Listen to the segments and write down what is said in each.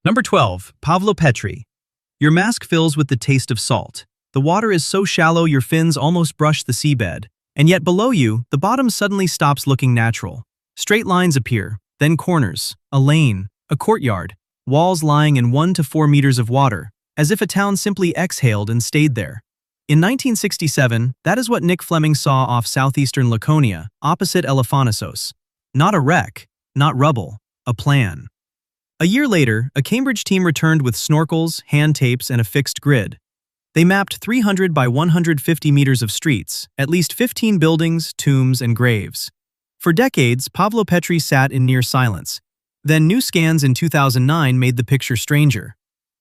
Number 12. Pavlopetri. Your mask fills with the taste of salt. The water is so shallow your fins almost brush the seabed, and yet below you, the bottom suddenly stops looking natural. Straight lines appear, then corners, a lane, a courtyard, walls lying in 1 to 4 meters of water, as if a town simply exhaled and stayed there. In 1967, that is what Nick Fleming saw off southeastern Laconia, opposite Elefonisos. Not a wreck, not rubble, a plan. A year later, a Cambridge team returned with snorkels, hand tapes, and a fixed grid. They mapped 300 by 150 meters of streets, at least 15 buildings, tombs, and graves. For decades, Pavlopetri sat in near silence. Then new scans in 2009 made the picture stranger.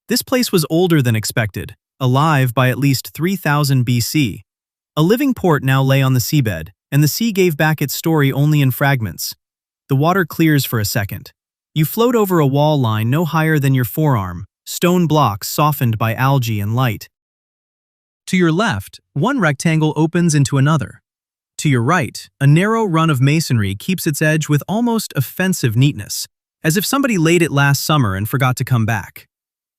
This place was older than expected, alive by at least 3000 BC. A living port now lay on the seabed, and the sea gave back its story only in fragments. The water clears for a second. You float over a wall line no higher than your forearm, stone blocks softened by algae and light. To your left, one rectangle opens into another. To your right, a narrow run of masonry keeps its edge with almost offensive neatness, as if somebody laid it last summer and forgot to come back.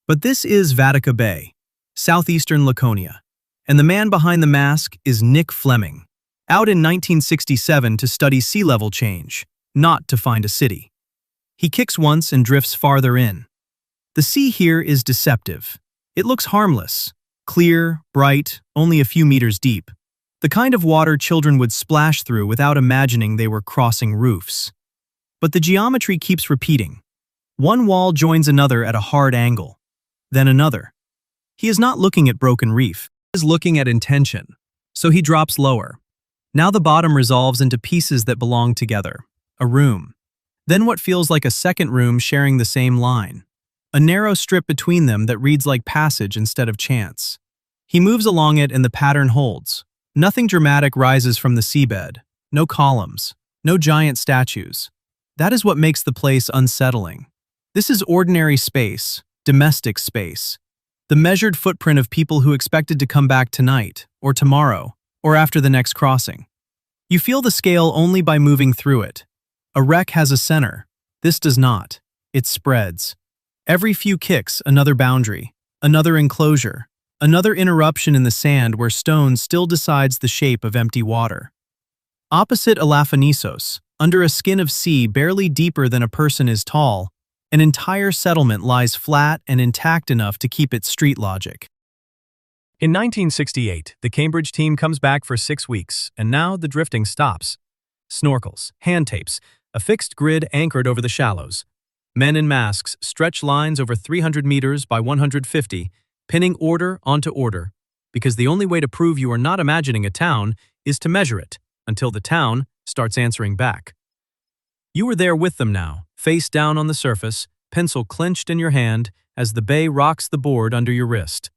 But this is Vatica Bay, southeastern Laconia, and the man behind the mask is Nick Fleming, out in 1967 to study sea level change, not to find a city. He kicks once and drifts farther in. The sea here is deceptive. It looks harmless, clear, bright, only a few meters deep. The kind of water children would splash through without imagining they were crossing roofs. But the geometry keeps repeating. One wall joins another at a hard angle, then another. He is not looking at broken reef. He is looking at intention. So he drops lower. Now the bottom resolves into pieces that belong together. A room. Then what feels like a second room sharing the same line. A narrow strip between them that reads like passage instead of chance. He moves along it and the pattern holds. Nothing dramatic rises from the seabed. No columns. No giant statues. That is what makes the place unsettling. This is ordinary space, domestic space. The measured footprint of people who expected to come back tonight, or tomorrow, or after the next crossing. You feel the scale only by moving through it. A wreck has a center. This does not. It spreads. Every few kicks, another boundary, another enclosure, another interruption in the sand where stone still decides the shape of empty water. Opposite Elefonisos, under a skin of sea barely deeper than a person is tall, an entire settlement lies flat and intact enough to keep its street logic. In 1968, the Cambridge team comes back for 6 weeks, and now the drifting stops. Snorkels, hand tapes, a fixed grid anchored over the shallows. Men in masks stretch lines over 300 meters by 150, pinning order onto order, because the only way to prove you are not imagining a town is to measure it, until the town starts answering back. You are there with them now, face down on the surface, pencil clenched in your hand as the bay rocks the board under your wrist.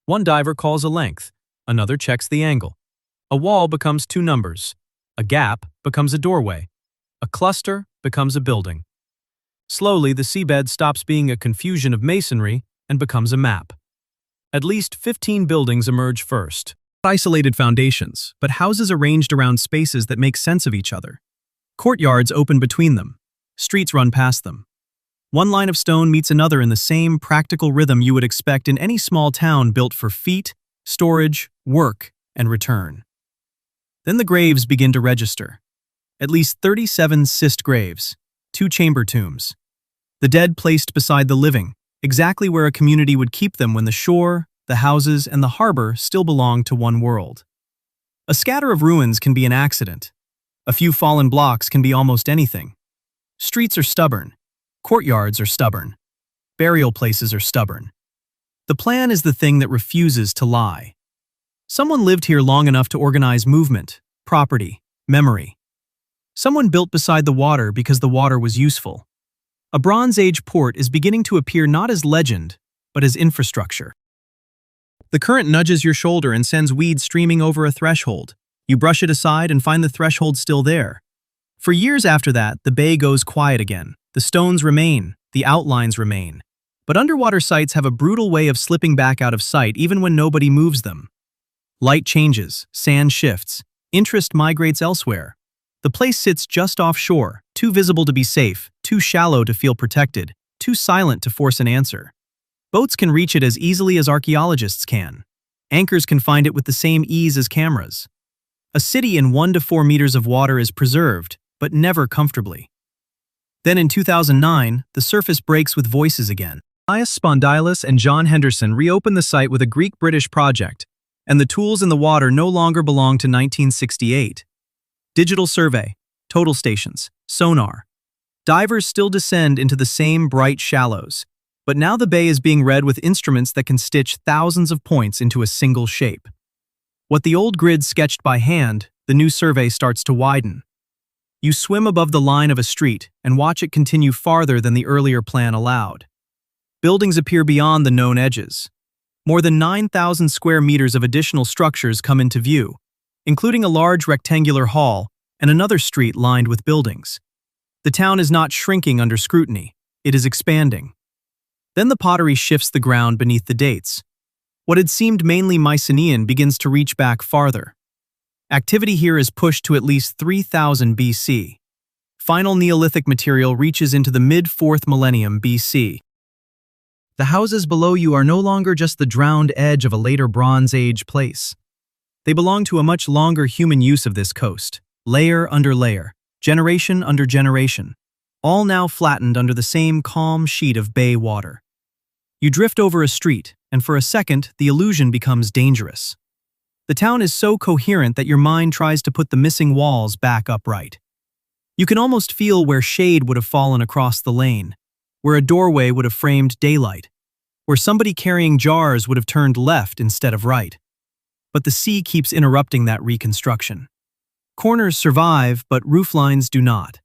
One diver calls a length, another checks the angle. A wall becomes 2 numbers. A gap becomes a doorway. A cluster becomes a building. Slowly, the seabed stops being a confusion of masonry and becomes a map. At least 15 buildings emerge first. Isolated foundations, but houses arranged around spaces that make sense of each other. Courtyards open between them. Streets run past them. One line of stone meets another in the same practical rhythm you would expect in any small town built for feet, storage, work, and return. Then the graves begin to register. At least 37 cist graves, 2 chamber tombs. The dead placed beside the living, exactly where a community would keep them when the shore, the houses, and the harbor still belong to one world. A scatter of ruins can be an accident. A few fallen blocks can be almost anything. Streets are stubborn. Courtyards are stubborn. Burial places are stubborn. The plan is the thing that refuses to lie. Someone lived here long enough to organize movement, property, memory. Someone built beside the water because the water was useful. A Bronze Age port is beginning to appear not as legend, but as infrastructure. The current nudges your shoulder and sends weeds streaming over a threshold. You brush it aside and find the threshold still there. For years after that, the bay goes quiet again. The stones remain, the outlines remain. But underwater sites have a brutal way of slipping back out of sight even when nobody moves them. Light changes, sand shifts, interest migrates elsewhere. The place sits just offshore, too visible to be safe, too shallow to feel protected, too silent to force an answer. Boats can reach it as easily as archaeologists can. Anchors can find it with the same ease as cameras. A city in 1 to 4 meters of water is preserved, but never comfortably. Then in 2009, the surface breaks with voices again. Elias Spondylis and John Henderson reopened the site with a Greek-British project, and the tools in the water no longer belong to 1968. Digital survey, total stations, sonar. Divers still descend into the same bright shallows, but now the bay is being read with instruments that can stitch thousands of points into a single shape. What the old grid sketched by hand, the new survey starts to widen. You swim above the line of a street and watch it continue farther than the earlier plan allowed. Buildings appear beyond the known edges. More than 9,000 square meters of additional structures come into view, including a large rectangular hall and another street lined with buildings. The town is not shrinking under scrutiny, it is expanding. Then the pottery shifts the ground beneath the dates. What had seemed mainly Mycenaean begins to reach back farther. Activity here is pushed to at least 3000 BC. Final Neolithic material reaches into the mid-4th millennium BC. The houses below you are no longer just the drowned edge of a later Bronze Age place. They belong to a much longer human use of this coast, layer under layer, generation under generation, all now flattened under the same calm sheet of bay water. You drift over a street, and for a second, the illusion becomes dangerous. The town is so coherent that your mind tries to put the missing walls back upright. You can almost feel where shade would have fallen across the lane, where a doorway would have framed daylight, where somebody carrying jars would have turned left instead of right. But the sea keeps interrupting that reconstruction. Corners survive, but rooflines do not.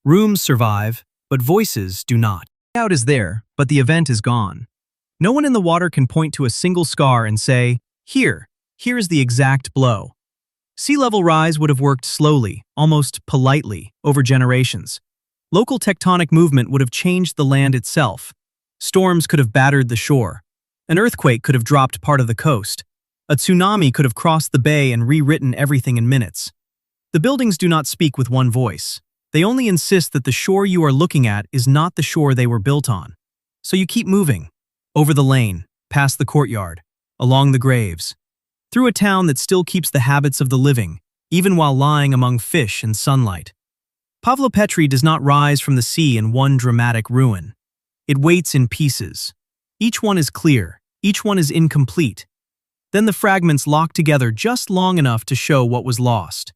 Rooms survive, but voices do not. The layout is there, but the event is gone. No one in the water can point to a single scar and say, here's the exact blow. Sea level rise would have worked slowly, almost politely, over generations. Local tectonic movement would have changed the land itself. Storms could have battered the shore. An earthquake could have dropped part of the coast. A tsunami could have crossed the bay and rewritten everything in minutes. The buildings do not speak with one voice. They only insist that the shore you are looking at is not the shore they were built on. So you keep moving. Over the lane, past the courtyard, along the graves, through a town that still keeps the habits of the living, even while lying among fish and sunlight. Pavlopetri does not rise from the sea in one dramatic ruin. It waits in pieces. Each one is clear, each one is incomplete. Then the fragments lock together just long enough to show what was lost.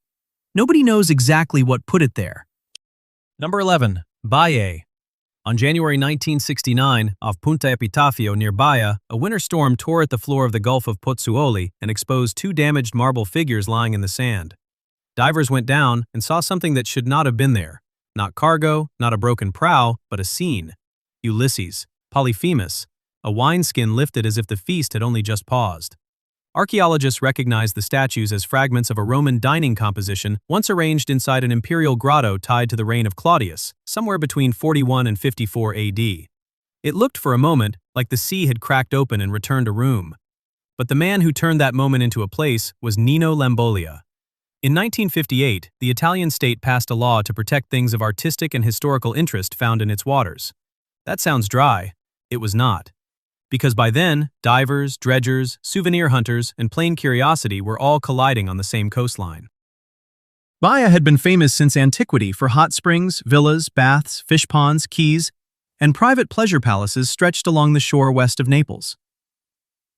Nobody knows exactly what put it there. Number 11. Baiae. On January 1969, off Punta Epitafio near Baiae, a winter storm tore at the floor of the Gulf of Pozzuoli and exposed 2 damaged marble figures lying in the sand. Divers went down and saw something that should not have been there. Not cargo, not a broken prow, but a scene. Ulysses, Polyphemus, a wineskin lifted as if the feast had only just paused. Archaeologists recognize the statues as fragments of a Roman dining composition once arranged inside an imperial grotto tied to the reign of Claudius, somewhere between 41 and 54 AD. It looked for a moment like the sea had cracked open and returned a room. But the man who turned that moment into a place was Nino Lambolia. In 1958, the Italian state passed a law to protect things of artistic and historical interest found in its waters. That sounds dry. It was not. Because by then, divers, dredgers, souvenir hunters, and plain curiosity were all colliding on the same coastline. Baiae had been famous since antiquity for hot springs, villas, baths, fish ponds, quays, and private pleasure palaces stretched along the shore west of Naples.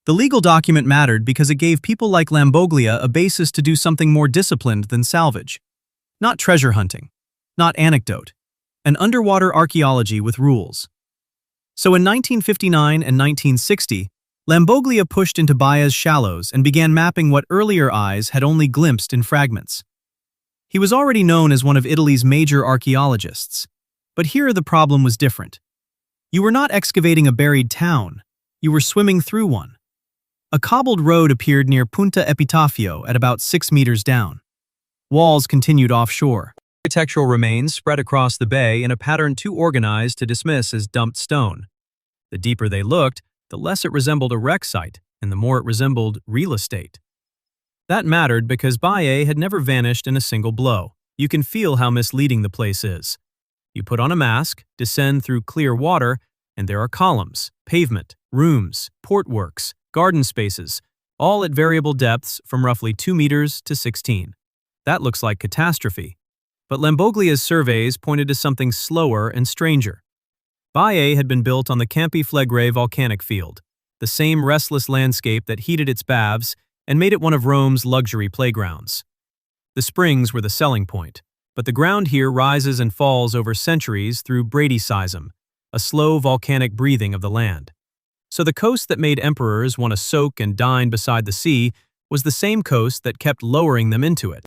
The legal document mattered because it gave people like Lamboglia a basis to do something more disciplined than salvage. Not treasure hunting, not anecdote, an underwater archaeology with rules. So in 1959 and 1960, Lamboglia pushed into Baiae's shallows and began mapping what earlier eyes had only glimpsed in fragments. He was already known as one of Italy's major archaeologists, but here the problem was different. You were not excavating a buried town, you were swimming through one. A cobbled road appeared near Punta Epitafio at about 6 meters down. Walls continued offshore. Architectural remains spread across the bay in a pattern too organized to dismiss as dumped stone. The deeper they looked, the less it resembled a wreck site, and the more it resembled real estate. That mattered because Baiae had never vanished in a single blow. You can feel how misleading the place is. You put on a mask, descend through clear water, And there are columns, pavement, rooms, portworks, garden spaces, all at variable depths from roughly 2 meters to 16. That looks like catastrophe. But Lamboglia's surveys pointed to something slower and stranger. Baiae had been built on the Campi Flegrei volcanic field, the same restless landscape that heated its baths and made it one of Rome's luxury playgrounds. The springs were the selling point, but the ground here rises and falls over centuries through bradyseism, a slow volcanic breathing of the land. So the coast that made emperors want to soak and dine beside the sea was the same coast that kept lowering them into it.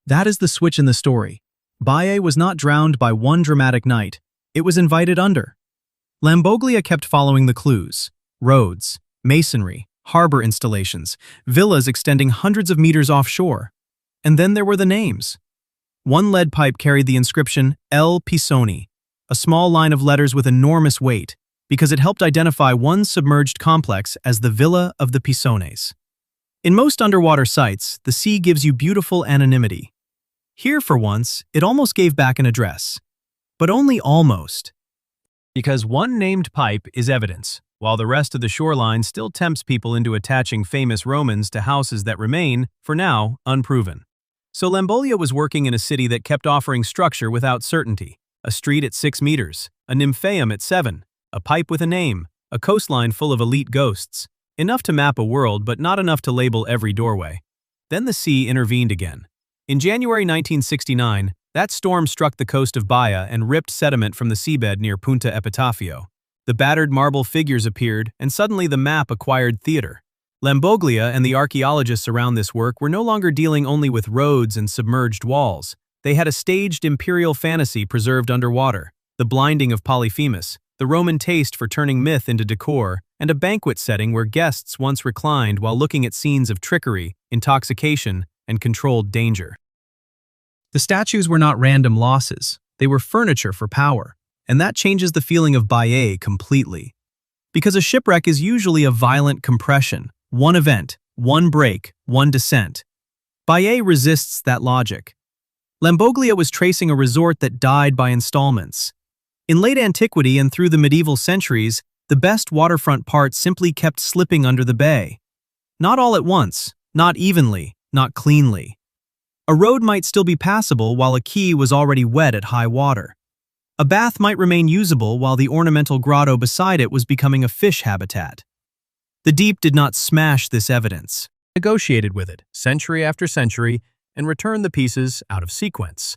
That is the switch in the story. Baiae was not drowned by one dramatic night. It was invited under. Lamboglia kept following the clues: roads, masonry, harbor installations, villas extending hundreds of meters offshore. And then there were the names. One lead pipe carried the inscription L. Pisoni, a small line of letters with enormous weight, because it helped identify one submerged complex as the Villa of the Pisones. In most underwater sites, the sea gives you beautiful anonymity. Here, for once, it almost gave back an address. But only almost. Because one named pipe is evidence, while the rest of the shoreline still tempts people into attaching famous Romans to houses that remain, for now, unproven. So Lambolia was working in a city that kept offering structure without certainty: a street at 6 meters, a nymphaeum at 7, a pipe with a name, a coastline full of elite ghosts. Enough to map a world, but not enough to label every doorway. Then the sea intervened again. In January 1969, that storm struck the coast of Baiae and ripped sediment from the seabed near Punta Epitafio. The battered marble figures appeared, and suddenly the map acquired theater. Lamboglia and the archaeologists around this work were no longer dealing only with roads and submerged walls. They had a staged imperial fantasy preserved underwater: the blinding of Polyphemus, the Roman taste for turning myth into decor, and a banquet setting where guests once reclined while looking at scenes of trickery, intoxication, and controlled danger. The statues were not random losses. They were furniture for power, and that changes the feeling of Baiae completely. Because a shipwreck is usually a violent compression, one event, one break, one descent. Baiae resists that logic. Lamboglia was tracing a resort that died by installments. In late antiquity and through the medieval centuries, the best waterfront parts simply kept slipping under the bay. Not all at once, not evenly, not cleanly. A road might still be passable while a quay was already wet at high water. A bath might remain usable while the ornamental grotto beside it was becoming a fish habitat. The deep did not smash this evidence. Negotiated with it, century after century, and returned the pieces out of sequence.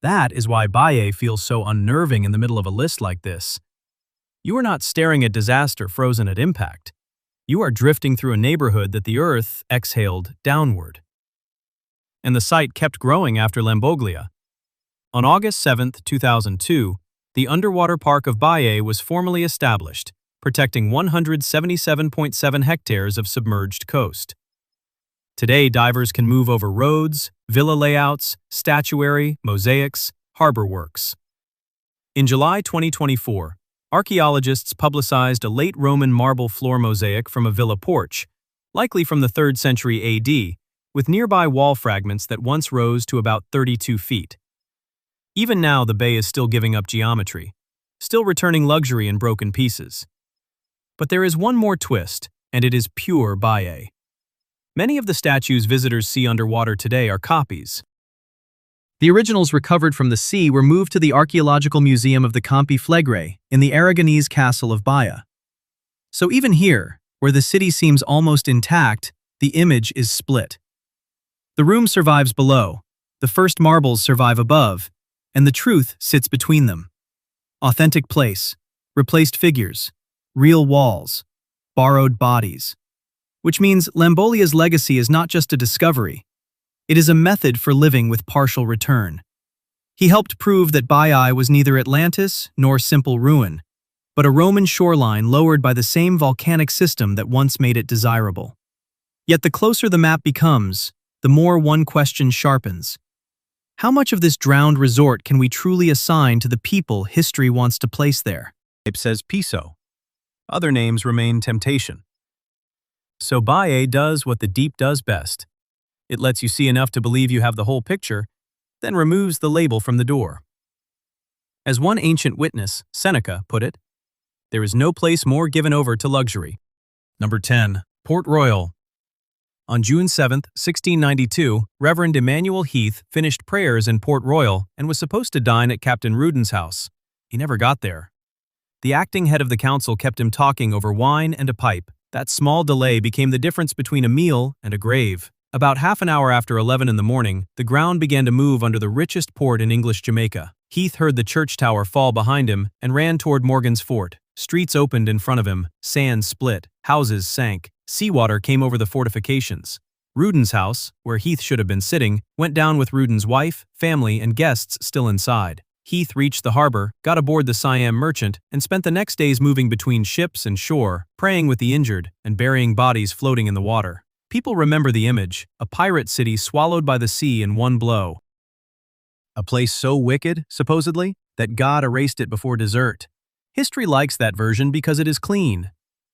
That is why Baiae feels so unnerving in the middle of a list like this. You are not staring at disaster frozen at impact. You are drifting through a neighborhood that the earth exhaled downward. And the site kept growing after Lamboglia. On August 7, 2002, the underwater park of Baiae was formally established, protecting 177.7 hectares of submerged coast. Today, divers can move over roads, villa layouts, statuary, mosaics, harbor works. In July 2024, archaeologists publicized a late Roman marble floor mosaic from a villa porch, likely from the 3rd century AD, with nearby wall fragments that once rose to about 32 feet. Even now, the bay is still giving up geometry, still returning luxury in broken pieces. But there is one more twist, and it is pure Baiae. Many of the statues visitors see underwater today are copies. The originals recovered from the sea were moved to the Archaeological Museum of the Campi Flegrei in the Aragonese castle of Baiae. So even here, where the city seems almost intact, the image is split. The room survives below, the first marbles survive above, and the truth sits between them. Authentic place, replaced figures, real walls, borrowed bodies. Which means Lambolia's legacy is not just a discovery. It is a method for living with partial return. He helped prove that Baiae was neither Atlantis nor simple ruin, but a Roman shoreline lowered by the same volcanic system that once made it desirable. Yet the closer the map becomes, the more one question sharpens. How much of this drowned resort can we truly assign to the people history wants to place there? It says Piso. Other names remain temptation. So Baiae does what the deep does best. It lets you see enough to believe you have the whole picture, then removes the label from the door. As one ancient witness, Seneca, put it, "There is no place more given over to luxury." Number 10. Port Royal. On June 7, 1692, Reverend Emmanuel Heath finished prayers in Port Royal and was supposed to dine at Captain Rudin's house. He never got there. The acting head of the council kept him talking over wine and a pipe. That small delay became the difference between a meal and a grave. About half an hour after 11 in the morning, the ground began to move under the richest port in English Jamaica. Heath heard the church tower fall behind him and ran toward Morgan's fort. Streets opened in front of him, sand split, houses sank, seawater came over the fortifications. Rudin's house, where Heath should have been sitting, went down with Rudin's wife, family, and guests still inside. Heath reached the harbor, got aboard the Siam merchant, and spent the next days moving between ships and shore, praying with the injured and burying bodies floating in the water. People remember the image, a pirate city swallowed by the sea in one blow. A place so wicked, supposedly, that God erased it before dessert. History likes that version because it is clean.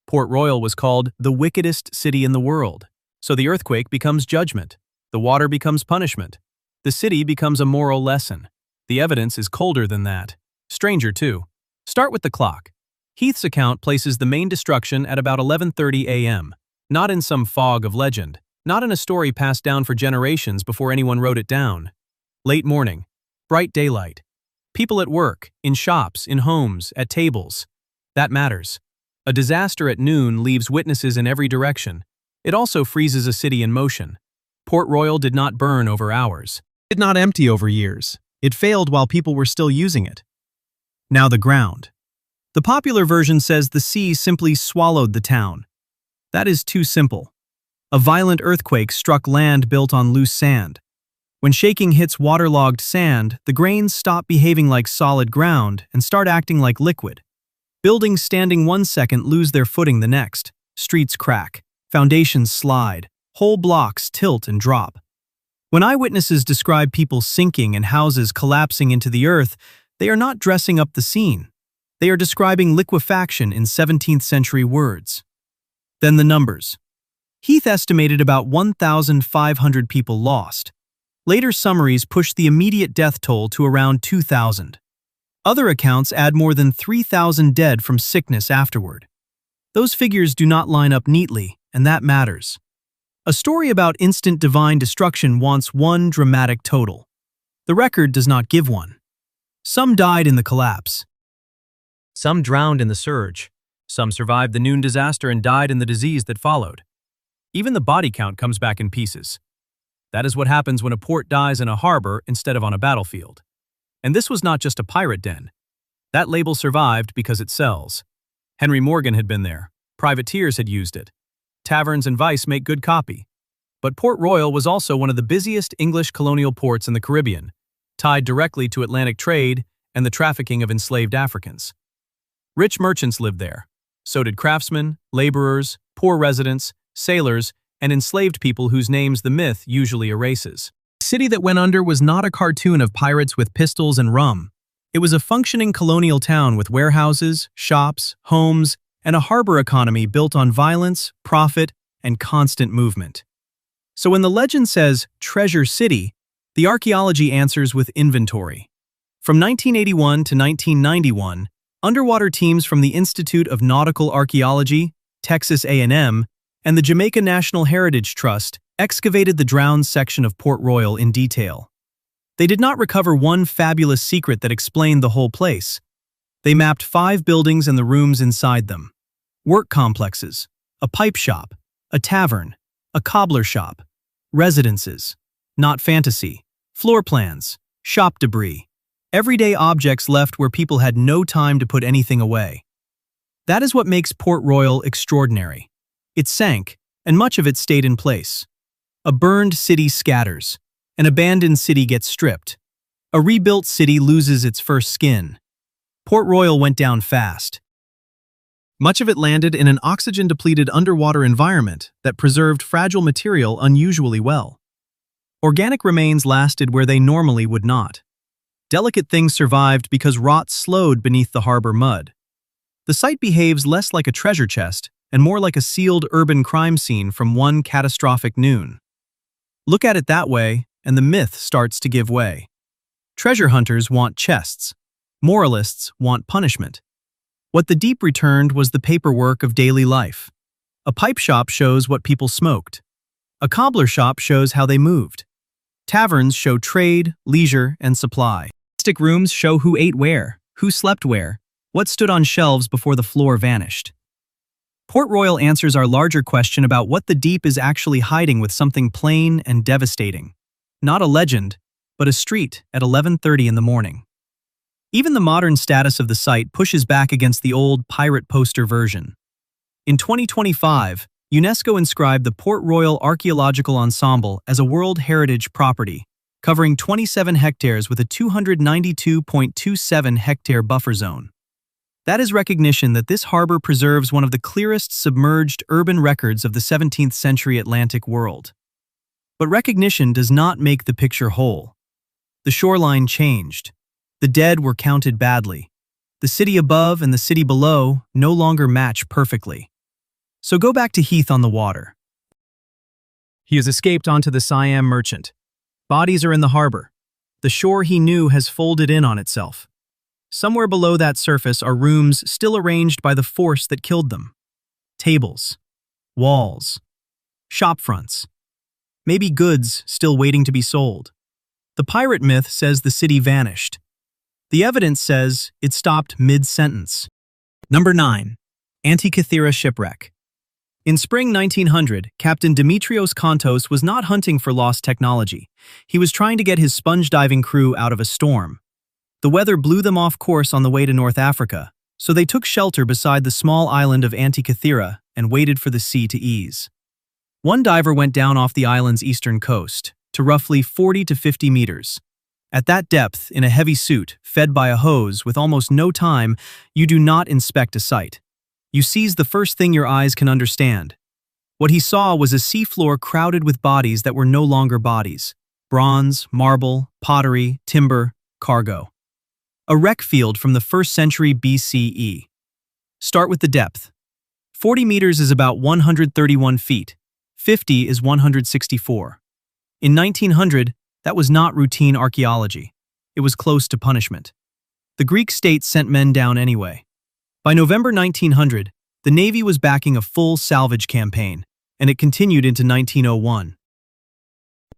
Port Royal was called the wickedest city in the world. So the earthquake becomes judgment. The water becomes punishment. The city becomes a moral lesson. The evidence is colder than that. Stranger, too. Start with the clock. Heath's account places the main destruction at about 11:30 a.m., not in some fog of legend, not in a story passed down for generations before anyone wrote it down. Late morning. Bright daylight. People at work, in shops, in homes, at tables. That matters. A disaster at noon leaves witnesses in every direction. It also freezes a city in motion. Port Royal did not burn over hours. It did not empty over years. It failed while people were still using it. Now the ground. The popular version says the sea simply swallowed the town. That is too simple. A violent earthquake struck land built on loose sand. When shaking hits waterlogged sand, the grains stop behaving like solid ground and start acting like liquid. Buildings standing 1 second lose their footing the next. Streets crack. Foundations slide. Whole blocks tilt and drop. When eyewitnesses describe people sinking and houses collapsing into the earth, they are not dressing up the scene. They are describing liquefaction in 17th century words. Then the numbers. Heath estimated about 1,500 people lost. Later summaries push the immediate death toll to around 2,000. Other accounts add more than 3,000 dead from sickness afterward. Those figures do not line up neatly, and that matters. A story about instant divine destruction wants one dramatic total. The record does not give one. Some died in the collapse. Some drowned in the surge. Some survived the noon disaster and died in the disease that followed. Even the body count comes back in pieces. That is what happens when a port dies in a harbor instead of on a battlefield. And this was not just a pirate den. That label survived because it sells. Henry Morgan had been there. Privateers had used it. Taverns and vice make good copy. But Port Royal was also one of the busiest English colonial ports in the Caribbean, tied directly to Atlantic trade and the trafficking of enslaved Africans. Rich merchants lived there. So did craftsmen, laborers, poor residents, sailors, and enslaved people whose names the myth usually erases. The city that went under was not a cartoon of pirates with pistols and rum. It was a functioning colonial town with warehouses, shops, homes, and a harbor economy built on violence, profit, and constant movement. So when the legend says Treasure City, the archaeology answers with inventory. From 1981 to 1991, underwater teams from the Institute of Nautical Archaeology, Texas A&M, and the Jamaica National Heritage Trust excavated the drowned section of Port Royal in detail. They did not recover one fabulous secret that explained the whole place. They mapped 5 buildings and the rooms inside them. Work complexes, a pipe shop, a tavern, a cobbler shop, residences, not fantasy, floor plans, shop debris, everyday objects left where people had no time to put anything away. That is what makes Port Royal extraordinary. It sank, and much of it stayed in place. A burned city scatters. An abandoned city gets stripped. A rebuilt city loses its first skin. Port Royal went down fast. Much of it landed in an oxygen-depleted underwater environment that preserved fragile material unusually well. Organic remains lasted where they normally would not. Delicate things survived because rot slowed beneath the harbor mud. The site behaves less like a treasure chest and more like a sealed urban crime scene from one catastrophic noon. Look at it that way, and the myth starts to give way. Treasure hunters want chests. Moralists want punishment. What the deep returned was the paperwork of daily life. A pipe shop shows what people smoked. A cobbler shop shows how they moved. Taverns show trade, leisure, and supply. Stick rooms show who ate where, who slept where, what stood on shelves before the floor vanished. Port Royal answers our larger question about what the deep is actually hiding with something plain and devastating. Not a legend, but a street at 11:30 in the morning. Even the modern status of the site pushes back against the old pirate poster version. In 2025, UNESCO inscribed the Port Royal Archaeological Ensemble as a World Heritage Property, covering 27 hectares with a 292.27 hectare buffer zone. That is recognition that this harbor preserves one of the clearest submerged urban records of the 17th century Atlantic world. But recognition does not make the picture whole. The shoreline changed. The dead were counted badly. The city above and the city below no longer match perfectly. So go back to Heath on the water. He has escaped onto the Siam Merchant. Bodies are in the harbor. The shore he knew has folded in on itself. Somewhere below that surface are rooms still arranged by the force that killed them. Tables, walls, shop fronts. Maybe goods still waiting to be sold. The pirate myth says the city vanished. The evidence says it stopped mid-sentence. Number 9. Antikythera Shipwreck. In spring 1900, Captain Dimitrios Kontos was not hunting for lost technology. He was trying to get his sponge diving crew out of a storm. The weather blew them off course on the way to North Africa, so they took shelter beside the small island of Antikythera and waited for the sea to ease. One diver went down off the island's eastern coast, to roughly 40 to 50 meters. At that depth, in a heavy suit, fed by a hose, with almost no time, you do not inspect a site. You seize the first thing your eyes can understand. What he saw was a seafloor crowded with bodies that were no longer bodies. Bronze, marble, pottery, timber, cargo. A wreck field from the 1st century BCE. Start with the depth. 40 meters is about 131 feet. 50 is 164. In 1900, that was not routine archaeology. It was close to punishment. The Greek state sent men down anyway. By November 1900, the Navy was backing a full salvage campaign, and it continued into 1901.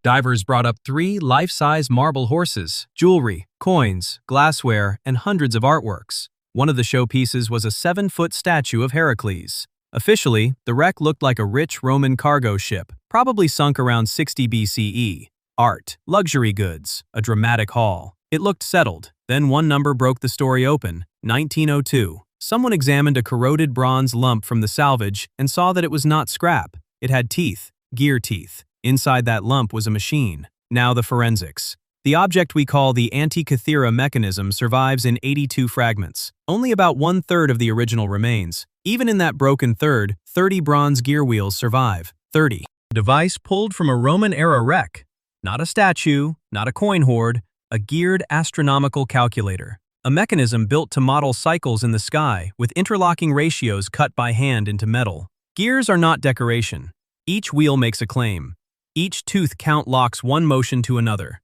Divers brought up 3 life-size marble horses, jewelry, coins, glassware, and hundreds of artworks. One of the showpieces was a 7-foot statue of Heracles. Officially, the wreck looked like a rich Roman cargo ship, probably sunk around 60 BCE. Art, luxury goods, a dramatic haul. It looked settled. Then one number broke the story open, 1902. Someone examined a corroded bronze lump from the salvage and saw that it was not scrap. It had teeth, gear teeth. Inside that lump was a machine. Now the forensics. The object we call the Antikythera mechanism survives in 82 fragments. Only about 1/3 of the original remains. Even in that broken third, 30 bronze gear wheels survive. 30. Device pulled from a Roman-era wreck. Not a statue, not a coin hoard, a geared astronomical calculator. A mechanism built to model cycles in the sky with interlocking ratios cut by hand into metal. Gears are not decoration. Each wheel makes a claim. Each tooth count locks one motion to another.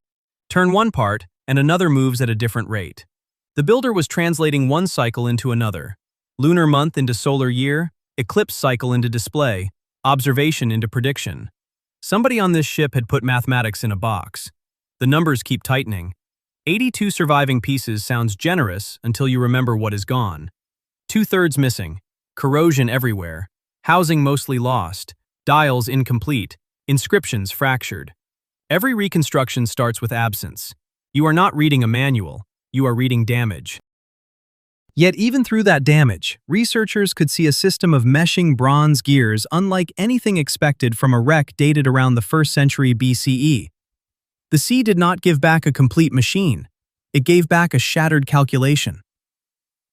Turn one part, and another moves at a different rate. The builder was translating one cycle into another. Lunar month into solar year, eclipse cycle into display, observation into prediction. Somebody on this ship had put mathematics in a box. The numbers keep tightening. 82 surviving pieces sounds generous until you remember what is gone. 2/3 missing, corrosion everywhere, housing mostly lost, dials incomplete, inscriptions fractured. Every reconstruction starts with absence. You are not reading a manual, you are reading damage. Yet even through that damage, researchers could see a system of meshing bronze gears unlike anything expected from a wreck dated around the 1st century BCE. The sea did not give back a complete machine. It gave back a shattered calculation.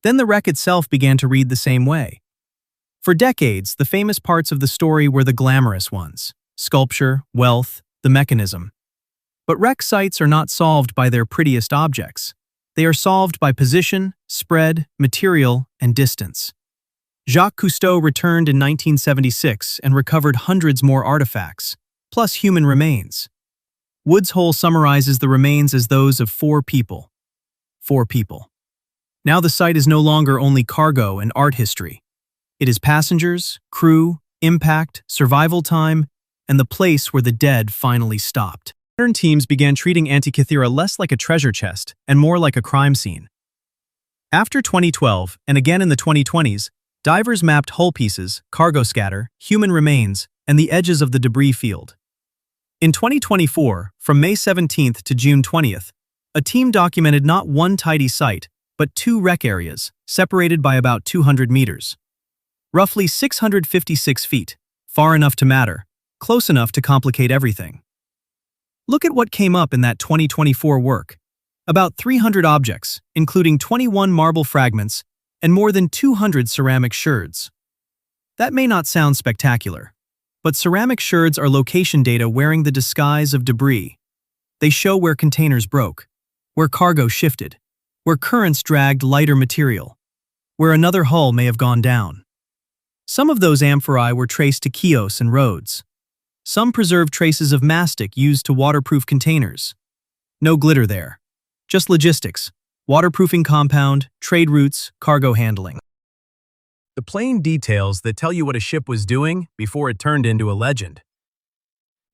Then the wreck itself began to read the same way. For decades, the famous parts of the story were the glamorous ones: sculpture, wealth, the mechanism. But wreck sites are not solved by their prettiest objects. They are solved by position, spread, material, and distance. Jacques Cousteau returned in 1976 and recovered hundreds more artifacts, plus human remains. Woods Hole summarizes the remains as those of 4 people. 4 people. Now the site is no longer only cargo and art history. It is passengers, crew, impact, survival time, and the place where the dead finally stopped. Modern teams began treating Antikythera less like a treasure chest and more like a crime scene. After 2012, and again in the 2020s, divers mapped hull pieces, cargo scatter, human remains, and the edges of the debris field. In 2024, from May 17th to June 20th, a team documented not one tidy site, but 2 wreck areas, separated by about 200 meters. Roughly 656 feet, far enough to matter, close enough to complicate everything. Look at what came up in that 2024 work. About 300 objects, including 21 marble fragments and more than 200 ceramic sherds. That may not sound spectacular, but ceramic sherds are location data wearing the disguise of debris. They show where containers broke, where cargo shifted, where currents dragged lighter material, where another hull may have gone down. Some of those amphorae were traced to Chios and Rhodes. Some preserved traces of mastic used to waterproof containers. No glitter there. Just logistics, waterproofing compound, trade routes, cargo handling. The plain details that tell you what a ship was doing before it turned into a legend.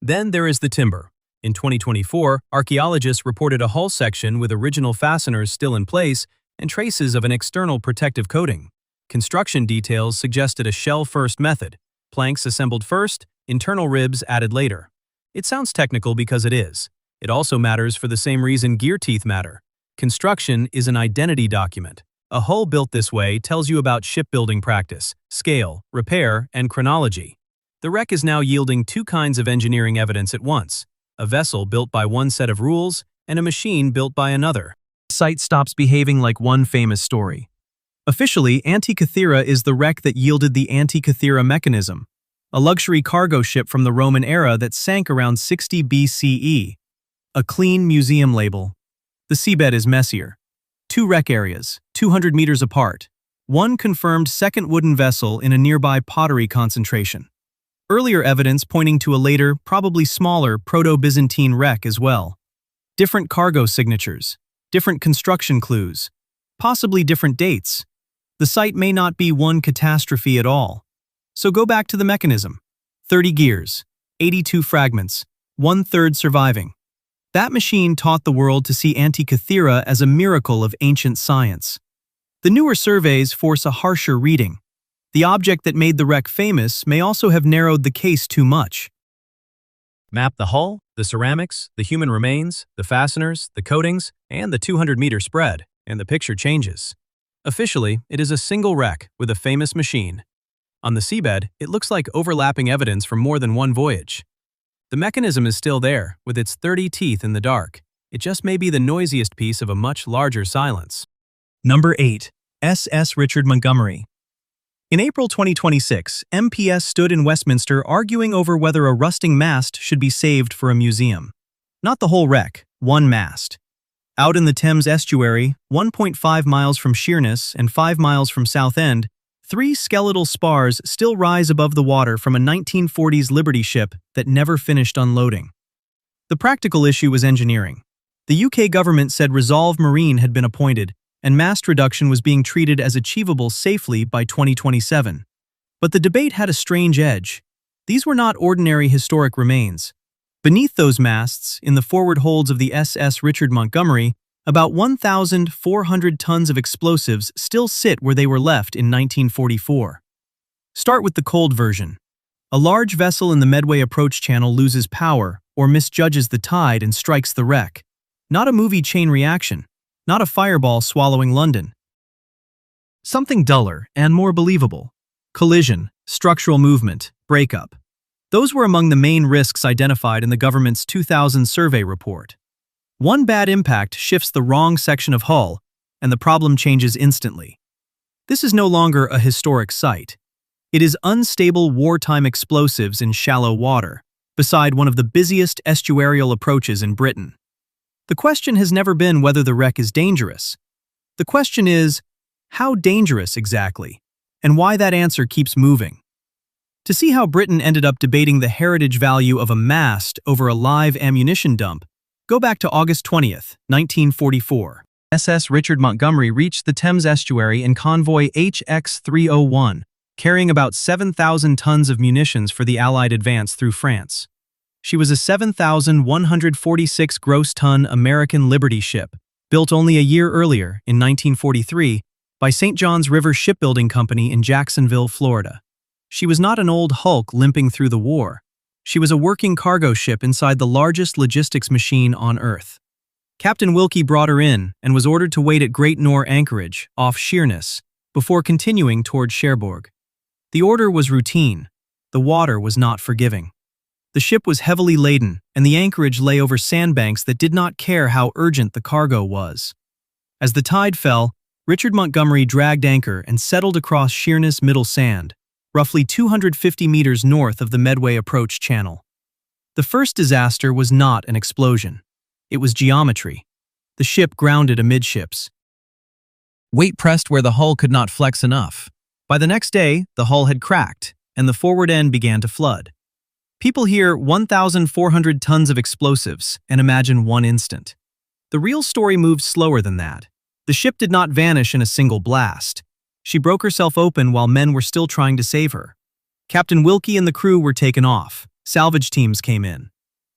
Then there is the timber. In 2024, archaeologists reported a hull section with original fasteners still in place and traces of an external protective coating. Construction details suggested a shell-first method, planks assembled first, internal ribs added later. It sounds technical because it is. It also matters for the same reason gear teeth matter. Construction is an identity document. A hull built this way tells you about shipbuilding practice, scale, repair, and chronology. The wreck is now yielding 2 kinds of engineering evidence at once: a vessel built by one set of rules and a machine built by another. The site stops behaving like one famous story. Officially, Antikythera is the wreck that yielded the Antikythera mechanism, a luxury cargo ship from the Roman era that sank around 60 BCE. A clean museum label. The seabed is messier. 2 wreck areas, 200 meters apart. 1 confirmed second wooden vessel in a nearby pottery concentration. Earlier evidence pointing to a later, probably smaller, Proto-Byzantine wreck as well. Different cargo signatures, different construction clues, possibly different dates. The site may not be one catastrophe at all. So go back to the mechanism. 30 gears, 82 fragments, 1/3 surviving. That machine taught the world to see Antikythera as a miracle of ancient science. The newer surveys force a harsher reading. The object that made the wreck famous may also have narrowed the case too much. Map the hull, the ceramics, the human remains, the fasteners, the coatings, and the 200-meter spread, and the picture changes. Officially, it is a single wreck with a famous machine. On the seabed, it looks like overlapping evidence from more than one voyage. The mechanism is still there, with its 30 teeth in the dark. It just may be the noisiest piece of a much larger silence. Number 8. SS Richard Montgomery. In April 2026, MPS stood in Westminster arguing over whether a rusting mast should be saved for a museum. Not the whole wreck, one mast. Out in the Thames estuary, 1.5 miles from Sheerness and 5 miles from Southend, 3 skeletal spars still rise above the water from a 1940s Liberty ship that never finished unloading. The practical issue was engineering. The UK government said Resolve Marine had been appointed, and mast reduction was being treated as achievable safely by 2027. But the debate had a strange edge. These were not ordinary historic remains. Beneath those masts, in the forward holds of the SS Richard Montgomery, about 1,400 tons of explosives still sit where they were left in 1944. Start with the cold version. A large vessel in the Medway approach channel loses power or misjudges the tide and strikes the wreck. Not a movie chain reaction. Not a fireball swallowing London. Something duller and more believable. Collision, structural movement, breakup. Those were among the main risks identified in the government's 2000 survey report. One bad impact shifts the wrong section of hull, and the problem changes instantly. This is no longer a historic site. It is unstable wartime explosives in shallow water, beside one of the busiest estuarial approaches in Britain. The question has never been whether the wreck is dangerous. The question is, how dangerous exactly, and why that answer keeps moving. To see how Britain ended up debating the heritage value of a mast over a live ammunition dump, go back to August 20th, 1944. SS Richard Montgomery reached the Thames estuary in convoy HX-301, carrying about 7,000 tons of munitions for the Allied advance through France. She was a 7,146 gross-ton American Liberty ship, built only a year earlier, in 1943, by St. John's River Shipbuilding Company in Jacksonville, Florida. She was not an old hulk limping through the war. She was a working cargo ship inside the largest logistics machine on Earth. Captain Wilkie brought her in and was ordered to wait at Great Nore Anchorage, off Sheerness, before continuing toward Cherbourg. The order was routine. The water was not forgiving. The ship was heavily laden, and the anchorage lay over sandbanks that did not care how urgent the cargo was. As the tide fell, Richard Montgomery dragged anchor and settled across Sheerness Middle Sand, roughly 250 meters north of the Medway Approach Channel. The first disaster was not an explosion. It was geometry. The ship grounded amidships. Weight pressed where the hull could not flex enough. By the next day, the hull had cracked, and the forward end began to flood. People hear 1,400 tons of explosives and imagine one instant. The real story moved slower than that. The ship did not vanish in a single blast. She broke herself open while men were still trying to save her. Captain Wilkie and the crew were taken off. Salvage teams came in.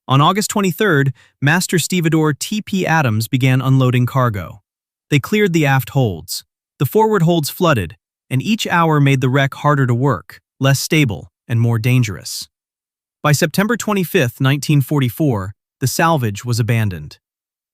On August 23rd, Master Stevedore T.P. Adams began unloading cargo. They cleared the aft holds. The forward holds flooded, and each hour made the wreck harder to work, less stable, and more dangerous. By September 25, 1944, the salvage was abandoned.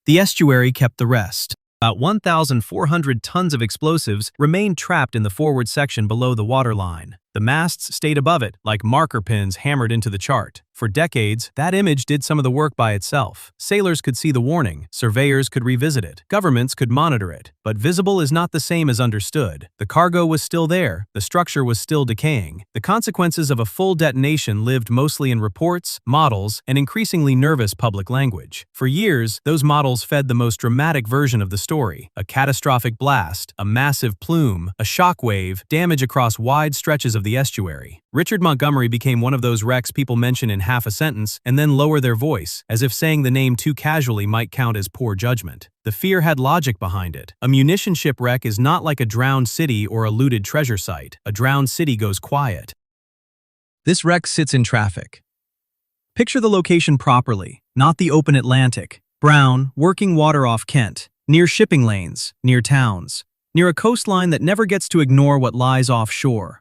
The estuary kept the rest. About 1,400 tons of explosives remained trapped in the forward section below the waterline. The masts stayed above it, like marker pins hammered into the chart. For decades, that image did some of the work by itself. Sailors could see the warning, surveyors could revisit it, governments could monitor it. But visible is not the same as understood. The cargo was still there, the structure was still decaying. The consequences of a full detonation lived mostly in reports, models, and increasingly nervous public language. For years, those models fed the most dramatic version of the story: a catastrophic blast, a massive plume, a shockwave, damage across wide stretches of the estuary. Richard Montgomery became one of those wrecks people mention in half a sentence and then lower their voice, as if saying the name too casually might count as poor judgment. The fear had logic behind it. A munition shipwreck is not like a drowned city or a looted treasure site. A drowned city goes quiet. This wreck sits in traffic. Picture the location properly, not the open Atlantic. Brown, working water off Kent, near shipping lanes, near towns, near a coastline that never gets to ignore what lies offshore.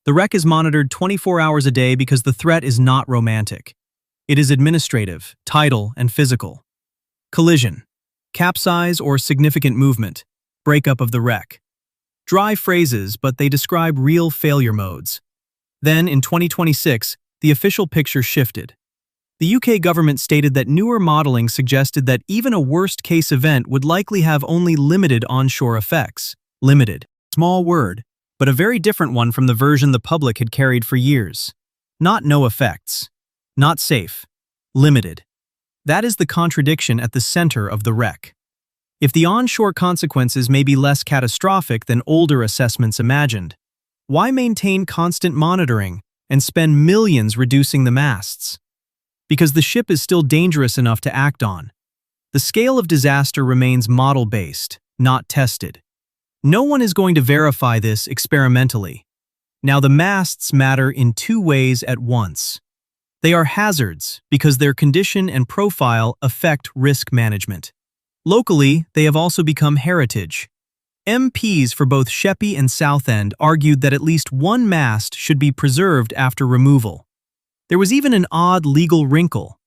The wreck is monitored 24 hours a day because the threat is not romantic. It is administrative, tidal, and physical. Collision, capsize or significant movement, breakup of the wreck. Dry phrases, but they describe real failure modes. Then, in 2026, the official picture shifted. The UK government stated that newer modeling suggested that even a worst-case event would likely have only limited onshore effects. Limited. Small word, but a very different one from the version the public had carried for years. Not no effects. Not safe. Limited. That is the contradiction at the center of the wreck. If the onshore consequences may be less catastrophic than older assessments imagined, why maintain constant monitoring and spend millions reducing the masts? Because the ship is still dangerous enough to act on. The scale of disaster remains model-based, not tested. No one is going to verify this experimentally. Now, the masts matter in two ways at once. They are hazards because their condition and profile affect risk management. Locally, they have also become heritage. MPs for both Sheppey and Southend argued that at least one mast should be preserved after removal. There was even an odd legal wrinkle.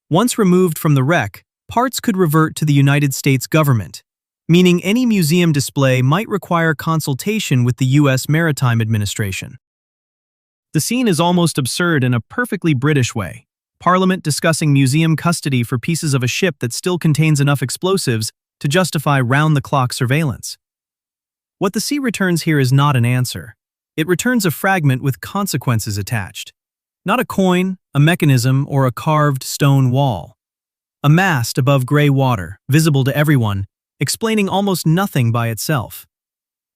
Once removed from the wreck, parts could revert to the United States government, meaning any museum display might require consultation with the U.S. Maritime Administration. The scene is almost absurd in a perfectly British way. Parliament discussing museum custody for pieces of a ship that still contains enough explosives to justify round-the-clock surveillance. What the sea returns here is not an answer. It returns a fragment with consequences attached. Not a coin, a mechanism, or a carved stone wall. A mast above gray water, visible to everyone, explaining almost nothing by itself.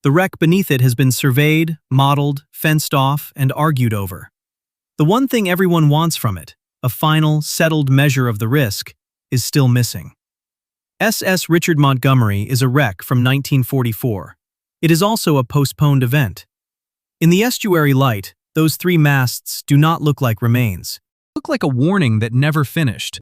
The wreck beneath it has been surveyed, modeled, fenced off, and argued over. The one thing everyone wants from it, a final, settled measure of the risk, is still missing. SS Richard Montgomery is a wreck from 1944. It is also a postponed event. In the estuary light, those three masts do not look like remains. Look like a warning that never finished.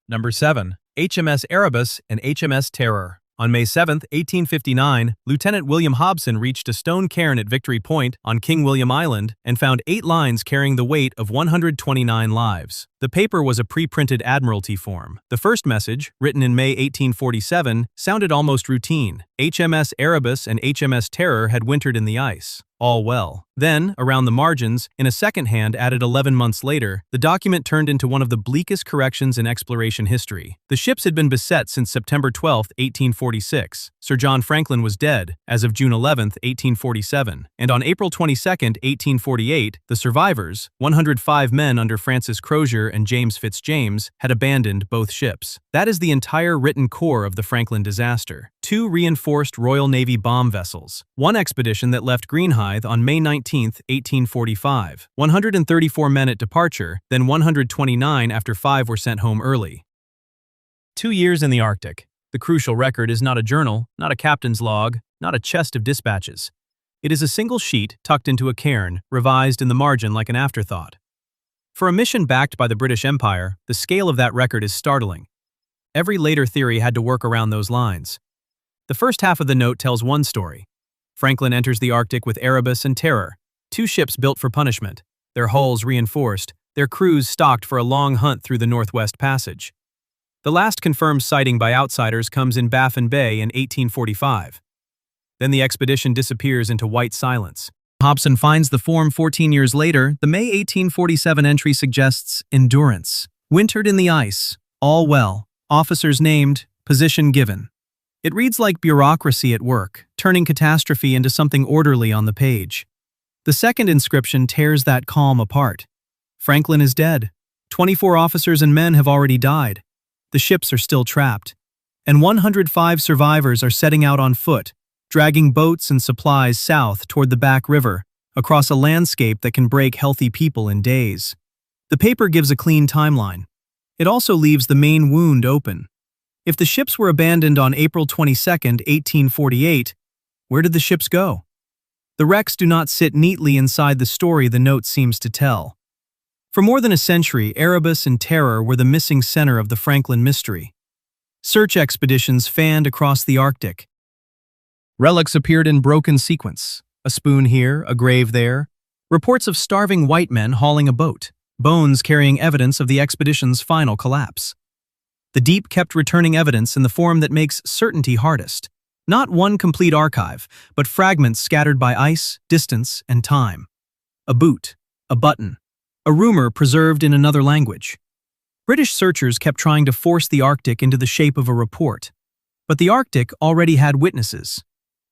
Number 7. HMS Erebus and HMS Terror. On May 7, 1859, Lieutenant William Hobson reached a stone cairn at Victory Point on King William Island and found 8 lines carrying the weight of 129 lives. The paper was a pre-printed Admiralty form. The first message, written in May 1847, sounded almost routine. HMS Erebus and HMS Terror had wintered in the ice. All well. Then, around the margins, in a second hand added 11 months later, the document turned into one of the bleakest corrections in exploration history. The ships had been beset since September 12, 1846. Sir John Franklin was dead, as of June 11, 1847. And on April 22, 1848, the survivors, 105 men under Francis Crozier and James Fitzjames, had abandoned both ships. That is the entire written core of the Franklin disaster. 2 reinforced Royal Navy bomb vessels. 1 expedition that left Greenhithe on May 19, 1845. 134 men at departure, then 129 after 5 were sent home early. 2 years in the Arctic. The crucial record is not a journal, not a captain's log, not a chest of dispatches. It is a single sheet tucked into a cairn, revised in the margin like an afterthought. For a mission backed by the British Empire, the scale of that record is startling. Every later theory had to work around those lines. The first half of the note tells one story. Franklin enters the Arctic with Erebus and Terror, 2 ships built for punishment, their hulls reinforced, their crews stocked for a long hunt through the Northwest Passage. The last confirmed sighting by outsiders comes in Baffin Bay in 1845. Then the expedition disappears into white silence. Hobson finds the form 14 years later. The May 1847 entry suggests endurance. Wintered in the ice. All well. Officers named. Position given. It reads like bureaucracy at work, turning catastrophe into something orderly on the page. The second inscription tears that calm apart. Franklin is dead. 24 officers and men have already died. The ships are still trapped. And 105 survivors are setting out on foot, dragging boats and supplies south toward the back river, across a landscape that can break healthy people in days. The paper gives a clean timeline. It also leaves the main wound open. If the ships were abandoned on April 22, 1848, where did the ships go? The wrecks do not sit neatly inside the story the note seems to tell. For more than a century, Erebus and Terror were the missing center of the Franklin mystery. Search expeditions fanned across the Arctic. Relics appeared in broken sequence. A spoon here, a grave there. Reports of starving white men hauling a boat. Bones carrying evidence of the expedition's final collapse. The deep kept returning evidence in the form that makes certainty hardest. Not one complete archive, but fragments scattered by ice, distance, and time. A boot, a button, a rumor preserved in another language. British searchers kept trying to force the Arctic into the shape of a report. But the Arctic already had witnesses.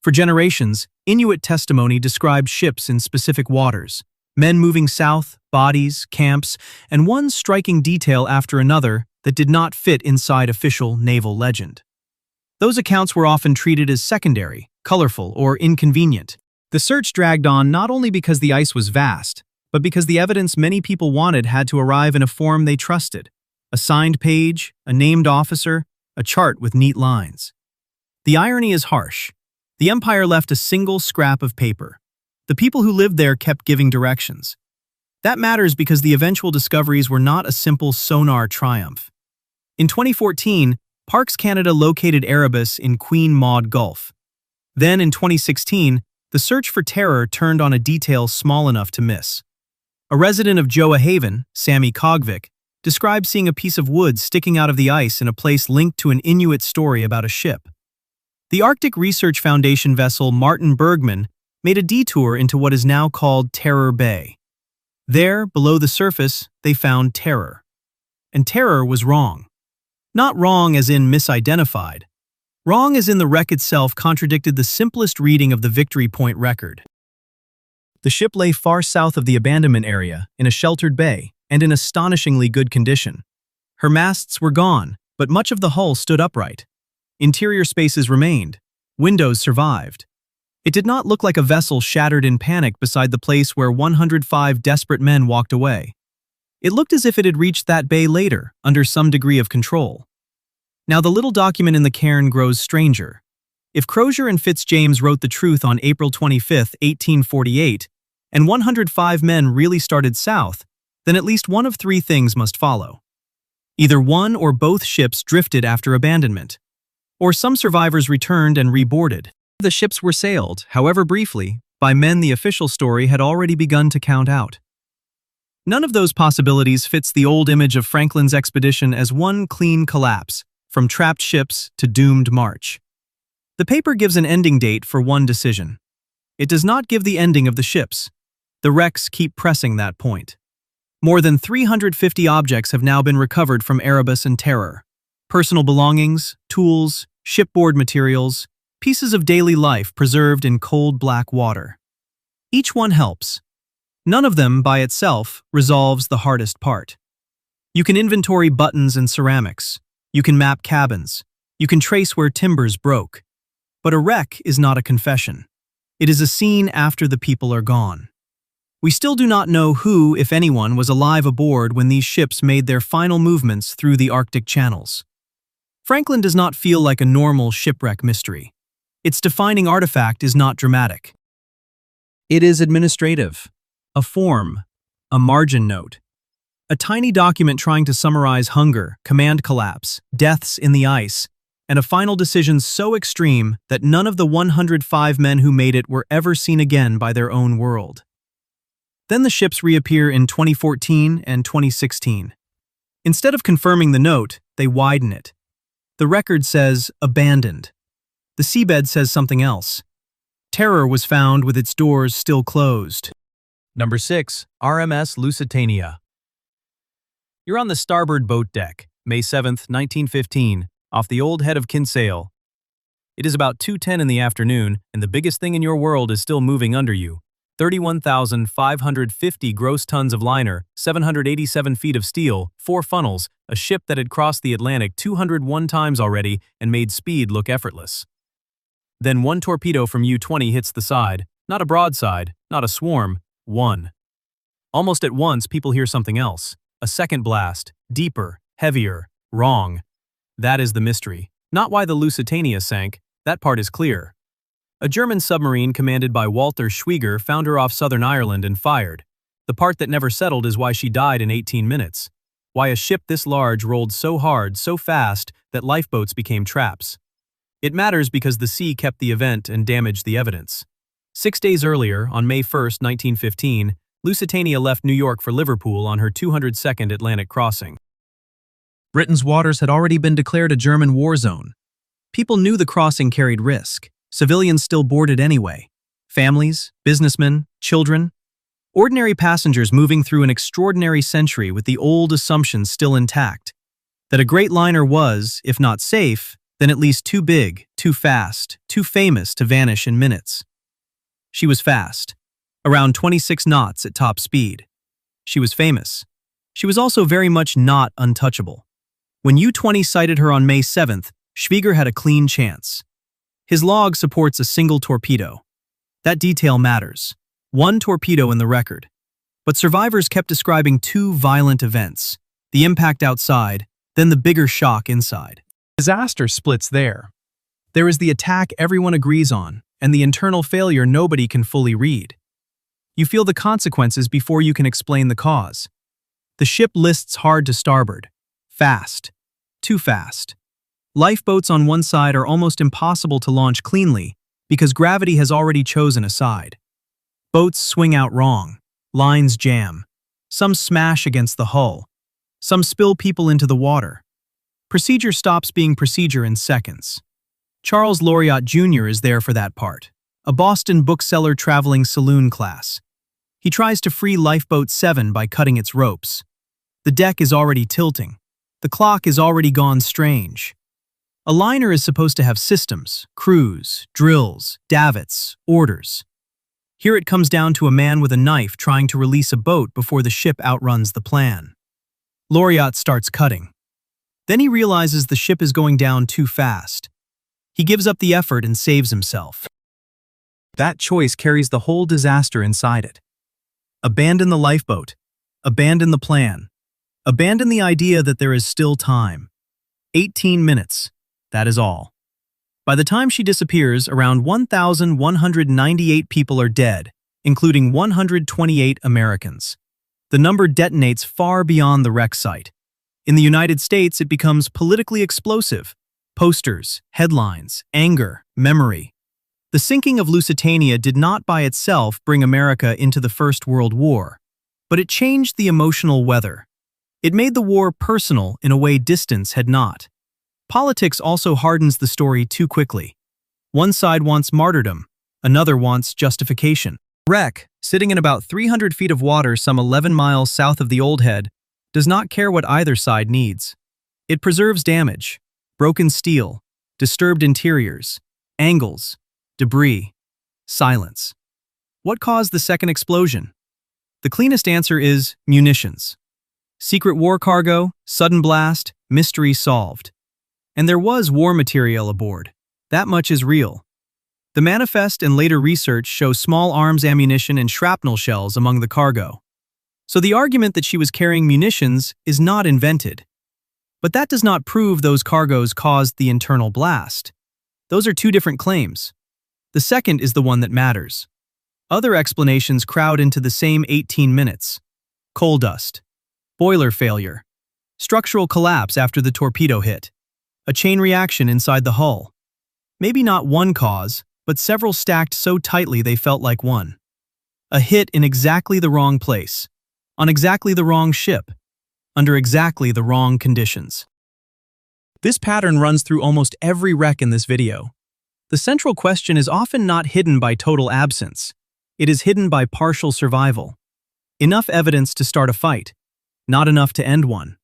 For generations, Inuit testimony described ships in specific waters, men moving south, bodies, camps, and one striking detail after another that did not fit inside official naval legend. Those accounts were often treated as secondary, colorful, or inconvenient. The search dragged on not only because the ice was vast, but because the evidence many people wanted had to arrive in a form they trusted. A signed page, a named officer, a chart with neat lines. The irony is harsh. The Empire left a single scrap of paper. The people who lived there kept giving directions. That matters because the eventual discoveries were not a simple sonar triumph. In 2014, Parks Canada located Erebus in Queen Maud Gulf. Then in 2016, the search for Terror turned on a detail small enough to miss. A resident of Joa Haven, Sammy Kogvik, described seeing a piece of wood sticking out of the ice in a place linked to an Inuit story about a ship. The Arctic Research Foundation vessel Martin Bergman made a detour into what is now called Terror Bay. There, below the surface, they found Terror. And Terror was wrong. Not wrong as in misidentified. Wrong as in the wreck itself contradicted the simplest reading of the Victory Point record. The ship lay far south of the abandonment area, in a sheltered bay, and in astonishingly good condition. Her masts were gone, but much of the hull stood upright. Interior spaces remained. Windows survived. It did not look like a vessel shattered in panic beside the place where 105 desperate men walked away. It looked as if it had reached that bay later, under some degree of control. Now the little document in the cairn grows stranger. If Crozier and Fitzjames wrote the truth on April 25, 1848, and 105 men really started south, then at least one of three things must follow. Either one or both ships drifted after abandonment, or some survivors returned and reboarded. The ships were sailed, however briefly, by men the official story had already begun to count out. None of those possibilities fits the old image of Franklin's expedition as one clean collapse, from trapped ships to doomed march. The paper gives an ending date for one decision. It does not give the ending of the ships. The wrecks keep pressing that point. More than 350 objects have now been recovered from Erebus and Terror. Personal belongings, tools, shipboard materials, pieces of daily life preserved in cold black water. Each one helps. None of them, by itself, resolves the hardest part. You can inventory buttons and ceramics. You can map cabins. You can trace where timbers broke. But a wreck is not a confession. It is a scene after the people are gone. We still do not know who, if anyone, was alive aboard when these ships made their final movements through the Arctic channels. Franklin does not feel like a normal shipwreck mystery. Its defining artifact is not dramatic. It is administrative. A form. A margin note. A tiny document trying to summarize hunger, command collapse, deaths in the ice, and a final decision so extreme that none of the 105 men who made it were ever seen again by their own world. Then the ships reappear in 2014 and 2016. Instead of confirming the note, they widen it. The record says, abandoned. The seabed says something else. Terror was found with its doors still closed. Number 6. RMS Lusitania. You're on the starboard boat deck, May 7, 1915, off the old head of Kinsale. It is about 2:10 in the afternoon, and the biggest thing in your world is still moving under you. 31,550 gross tons of liner, 787 feet of steel, 4 funnels, a ship that had crossed the Atlantic 201 times already and made speed look effortless. Then one torpedo from U-20 hits the side, not a broadside, not a swarm, one. Almost at once, people hear something else. A second blast, deeper, heavier, wrong. That is the mystery. Not why the Lusitania sank, that part is clear. A German submarine commanded by Walter Schwieger found her off Southern Ireland and fired. The part that never settled is why she died in 18 minutes. Why a ship this large rolled so hard, so fast, that lifeboats became traps. It matters because the sea kept the event and damaged the evidence. 6 days earlier, on May 1, 1915, Lusitania left New York for Liverpool on her 202nd Atlantic crossing. Britain's waters had already been declared a German war zone. People knew the crossing carried risk. Civilians still boarded anyway. Families, businessmen, children. Ordinary passengers moving through an extraordinary century with the old assumptions still intact. That a great liner was, if not safe, then at least too big, too fast, too famous to vanish in minutes. She was fast. Around 26 knots at top speed. She was famous. She was also very much not untouchable. When U-20 sighted her on May 7th, Schwieger had a clean chance. His log supports a single torpedo. That detail matters. One torpedo in the record. But survivors kept describing two violent events. The impact outside, then the bigger shock inside. Disaster splits there. There is the attack everyone agrees on, and the internal failure nobody can fully read. You feel the consequences before you can explain the cause. The ship lists hard to starboard. Fast. Too fast. Lifeboats on one side are almost impossible to launch cleanly because gravity has already chosen a side. Boats swing out wrong. Lines jam. Some smash against the hull. Some spill people into the water. Procedure stops being procedure in seconds. Charles Loriot Jr. is there for that part, a Boston bookseller traveling saloon class. He tries to free Lifeboat 7 by cutting its ropes. The deck is already tilting. The clock is already gone strange. A liner is supposed to have systems, crews, drills, davits, orders. Here it comes down to a man with a knife trying to release a boat before the ship outruns the plan. Loriot starts cutting. Then he realizes the ship is going down too fast. He gives up the effort and saves himself. That choice carries the whole disaster inside it. Abandon the lifeboat. Abandon the plan. Abandon the idea that there is still time. 18 minutes. That is all. By the time she disappears, around 1,198 people are dead, including 128 Americans. The number detonates far beyond the wreck site. In the United States, it becomes politically explosive. Posters, headlines, anger, memory. The sinking of Lusitania did not by itself bring America into the First World War, but it changed the emotional weather. It made the war personal in a way distance had not. Politics also hardens the story too quickly. One side wants martyrdom, another wants justification. Wreck, sitting in about 300 feet of water some 11 miles south of the Old Head, does not care what either side needs. It preserves damage, broken steel, disturbed interiors, angles, debris, silence. What caused the second explosion? The cleanest answer is munitions. Secret war cargo, sudden blast, mystery solved. And there was war material aboard. That much is real. The manifest and later research show small arms ammunition and shrapnel shells among the cargo. So the argument that she was carrying munitions is not invented. But that does not prove those cargoes caused the internal blast. Those are two different claims. The second is the one that matters. Other explanations crowd into the same 18 minutes. Coal dust, boiler failure, structural collapse after the torpedo hit, a chain reaction inside the hull. Maybe not one cause, but several stacked so tightly they felt like one. A hit in exactly the wrong place, on exactly the wrong ship, under exactly the wrong conditions. This pattern runs through almost every wreck in this video. The central question is often not hidden by total absence. It is hidden by partial survival. Enough evidence to start a fight, not enough to end one.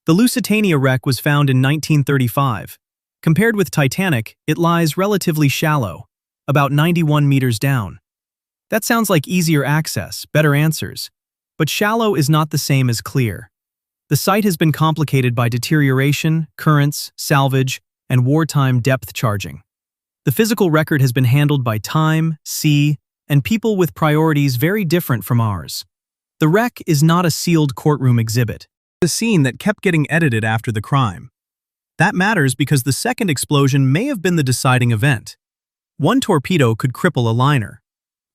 The Lusitania wreck was found in 1935. Compared with Titanic, it lies relatively shallow, about 91 meters down. That sounds like easier access, better answers. But shallow is not the same as clear. The site has been complicated by deterioration, currents, salvage, and wartime depth charging. The physical record has been handled by time, sea, and people with priorities very different from ours. The wreck is not a sealed courtroom exhibit. It's a scene that kept getting edited after the crime. That matters because the second explosion may have been the deciding event. One torpedo could cripple a liner.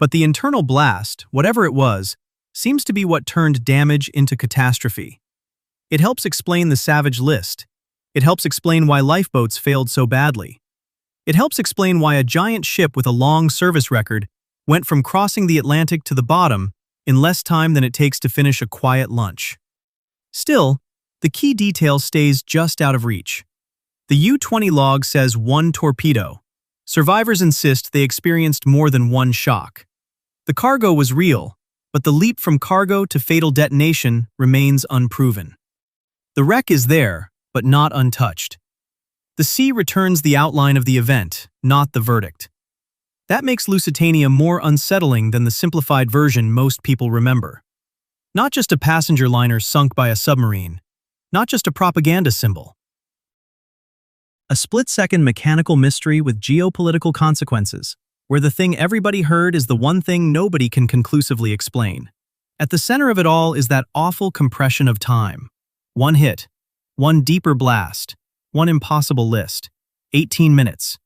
But the internal blast, whatever it was, seems to be what turned damage into catastrophe. It helps explain the savage list. It helps explain why lifeboats failed so badly. It helps explain why a giant ship with a long service record went from crossing the Atlantic to the bottom in less time than it takes to finish a quiet lunch. Still, the key detail stays just out of reach. The U-20 log says one torpedo. Survivors insist they experienced more than one shock. The cargo was real, but the leap from cargo to fatal detonation remains unproven. The wreck is there, but not untouched. The sea returns the outline of the event, not the verdict. That makes Lusitania more unsettling than the simplified version most people remember. Not just a passenger liner sunk by a submarine, not just a propaganda symbol. A split-second mechanical mystery with geopolitical consequences, where the thing everybody heard is the one thing nobody can conclusively explain. At the center of it all is that awful compression of time. One hit, one deeper blast, one impossible list, 18 minutes.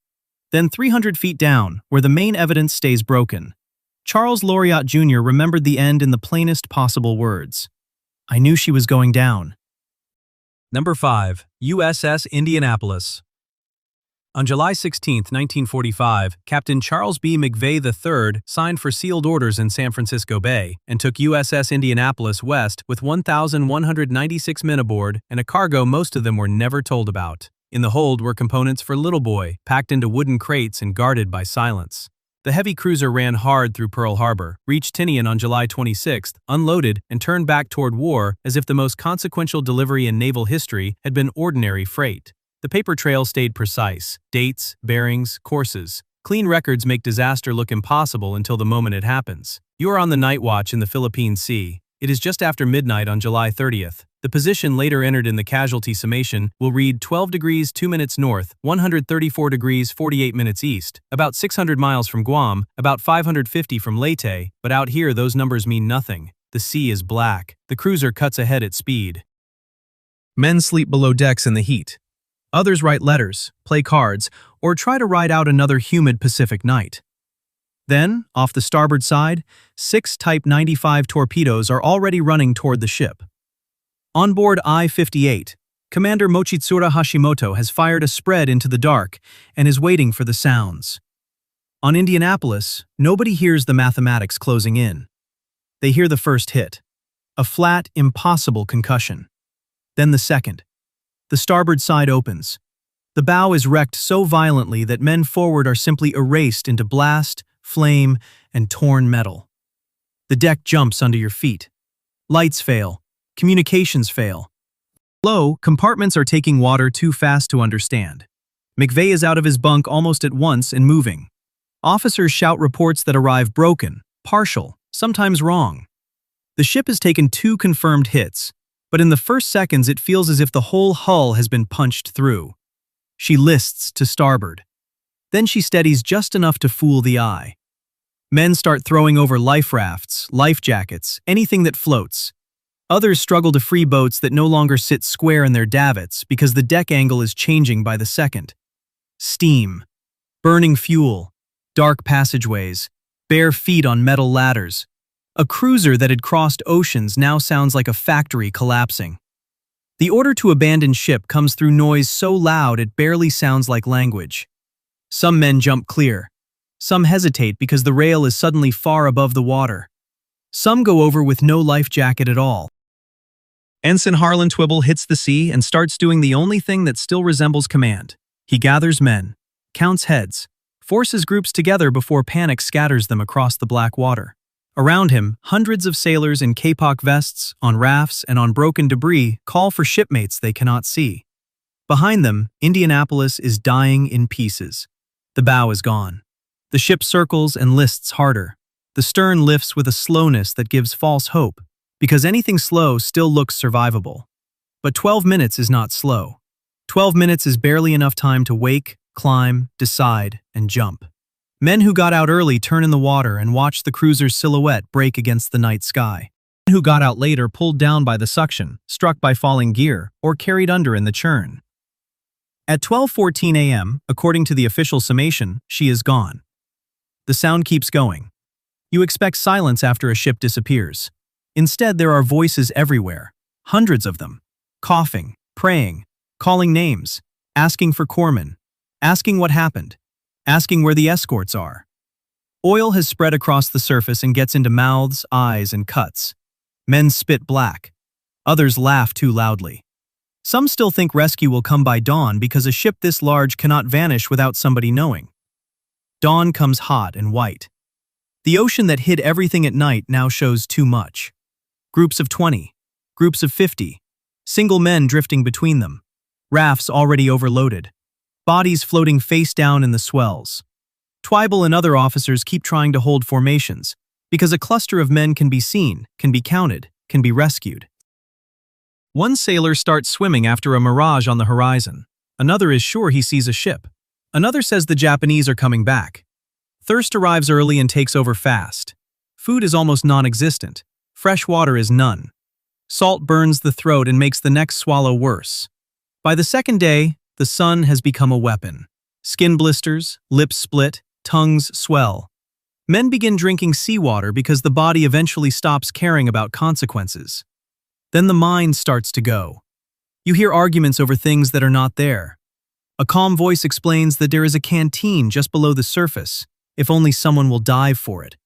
Then 300 feet down, where the main evidence stays broken. Charles Laureat Jr. remembered the end in the plainest possible words. I knew she was going down. Number 5. USS Indianapolis. On July 16, 1945, Captain Charles B. McVeigh III signed for sealed orders in San Francisco Bay and took USS Indianapolis west with 1,196 men aboard and a cargo most of them were never told about. In the hold were components for Little Boy, packed into wooden crates and guarded by silence. The heavy cruiser ran hard through Pearl Harbor, reached Tinian on July 26, unloaded, and turned back toward war as if the most consequential delivery in naval history had been ordinary freight. The paper trail stayed precise. Dates, bearings, courses. Clean records make disaster look impossible until the moment it happens. You are on the night watch in the Philippine Sea. It is just after midnight on July 30th. The position later entered in the casualty summation will read 12 degrees 2 minutes north, 134 degrees 48 minutes east, about 600 miles from Guam, about 550 from Leyte, but out here those numbers mean nothing. The sea is black. The cruiser cuts ahead at speed. Men sleep below decks in the heat. Others write letters, play cards, or try to ride out another humid Pacific night. Then, off the starboard side, 6 Type 95 torpedoes are already running toward the ship. On board I-58, Commander Mochitsura Hashimoto has fired a spread into the dark and is waiting for the sounds. On Indianapolis, nobody hears the mathematics closing in. They hear the first hit, a flat, impossible concussion. Then the second. The starboard side opens. The bow is wrecked so violently that men forward are simply erased into blast, flame, and torn metal. The deck jumps under your feet. Lights fail. Communications fail. Below, compartments are taking water too fast to understand. McVeigh is out of his bunk almost at once and moving. Officers shout reports that arrive broken, partial, sometimes wrong. The ship has taken 2 confirmed hits, but in the first seconds it feels as if the whole hull has been punched through. She lists to starboard. Then she steadies just enough to fool the eye. Men start throwing over life rafts, life jackets, anything that floats. Others struggle to free boats that no longer sit square in their davits because the deck angle is changing by the second. Steam, burning fuel, dark passageways, bare feet on metal ladders. A cruiser that had crossed oceans now sounds like a factory collapsing. The order to abandon ship comes through noise so loud it barely sounds like language. Some men jump clear. Some hesitate because the rail is suddenly far above the water. Some go over with no life jacket at all. Ensign Harlan Twibble hits the sea and starts doing the only thing that still resembles command. He gathers men, counts heads, forces groups together before panic scatters them across the black water. Around him, hundreds of sailors in kapok vests, on rafts, and on broken debris call for shipmates they cannot see. Behind them, Indianapolis is dying in pieces. The bow is gone. The ship circles and lists harder. The stern lifts with a slowness that gives false hope, because anything slow still looks survivable. But 12 minutes is not slow. 12 minutes is barely enough time to wake, climb, decide, and jump. Men who got out early turn in the water and watch the cruiser's silhouette break against the night sky. Men who got out later pulled down by the suction, struck by falling gear, or carried under in the churn. At 12:14 a.m., according to the official summation, she is gone. The sound keeps going. You expect silence after a ship disappears. Instead, there are voices everywhere, hundreds of them, coughing, praying, calling names, asking for corpsmen, asking what happened, asking where the escorts are. Oil has spread across the surface and gets into mouths, eyes, and cuts. Men spit black. Others laugh too loudly. Some still think rescue will come by dawn because a ship this large cannot vanish without somebody knowing. Dawn comes hot and white. The ocean that hid everything at night now shows too much. Groups of 20, groups of 50, single men drifting between them, rafts already overloaded, bodies floating face down in the swells. Twibble and other officers keep trying to hold formations, because a cluster of men can be seen, can be counted, can be rescued. One sailor starts swimming after a mirage on the horizon. Another is sure he sees a ship. Another says the Japanese are coming back. Thirst arrives early and takes over fast. Food is almost non-existent. Fresh water is none. Salt burns the throat and makes the next swallow worse. By the second day, the sun has become a weapon. Skin blisters, lips split, tongues swell. Men begin drinking seawater because the body eventually stops caring about consequences. Then the mind starts to go. You hear arguments over things that are not there. A calm voice explains that there is a canteen just below the surface, if only someone will dive for it.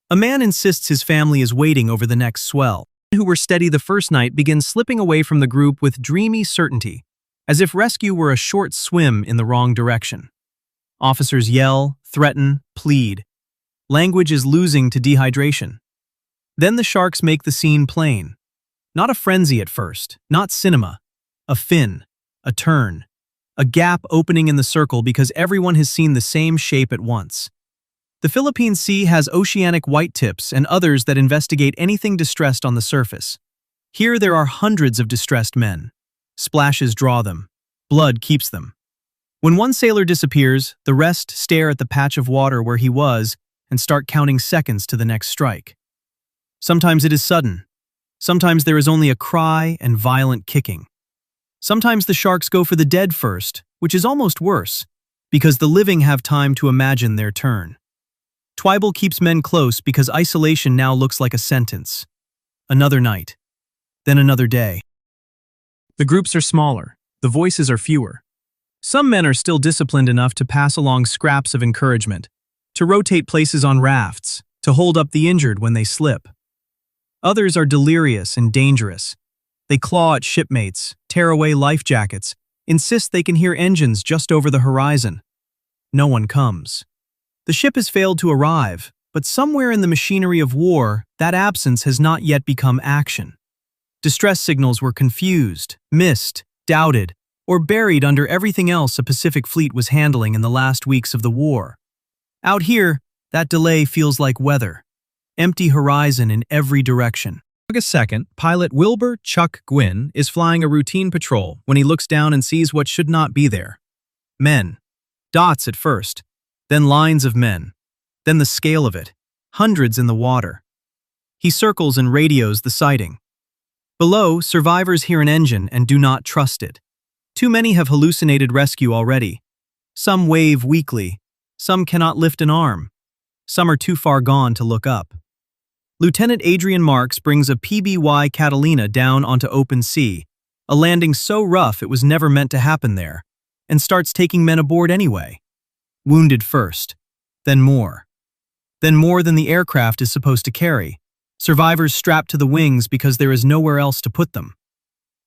A man insists his family is waiting over the next swell. Men who were steady the first night begin slipping away from the group with dreamy certainty, as if rescue were a short swim in the wrong direction. Officers yell, threaten, plead. Language is losing to dehydration. Then the sharks make the scene plain. Not a frenzy at first, not cinema. A fin, a turn, a gap opening in the circle because everyone has seen the same shape at once. The Philippine Sea has oceanic white tips and others that investigate anything distressed on the surface. Here there are hundreds of distressed men. Splashes draw them. Blood keeps them. When one sailor disappears, the rest stare at the patch of water where he was and start counting seconds to the next strike. Sometimes it is sudden. Sometimes there is only a cry and violent kicking. Sometimes the sharks go for the dead first, which is almost worse, because the living have time to imagine their turn. Twible keeps men close because isolation now looks like a sentence. Another night. Then another day. The groups are smaller. The voices are fewer. Some men are still disciplined enough to pass along scraps of encouragement, to rotate places on rafts, to hold up the injured when they slip. Others are delirious and dangerous. They claw at shipmates, tear away life jackets, insist they can hear engines just over the horizon. No one comes. The ship has failed to arrive, but somewhere in the machinery of war, that absence has not yet become action. Distress signals were confused, missed, doubted, or buried under everything else a Pacific fleet was handling in the last weeks of the war. Out here, that delay feels like weather. Empty horizon in every direction. August 2nd, pilot Wilbur Chuck Gwynn is flying a routine patrol when he looks down and sees what should not be there. Men. Dots at first, then lines of men, then the scale of it, hundreds in the water. He circles and radios the sighting. Below, survivors hear an engine and do not trust it. Too many have hallucinated rescue already. Some wave weakly, some cannot lift an arm. Some are too far gone to look up. Lieutenant Adrian Marks brings a PBY Catalina down onto open sea, a landing so rough it was never meant to happen there, and starts taking men aboard anyway. Wounded first, then more. Then more than the aircraft is supposed to carry. Survivors strapped to the wings because there is nowhere else to put them.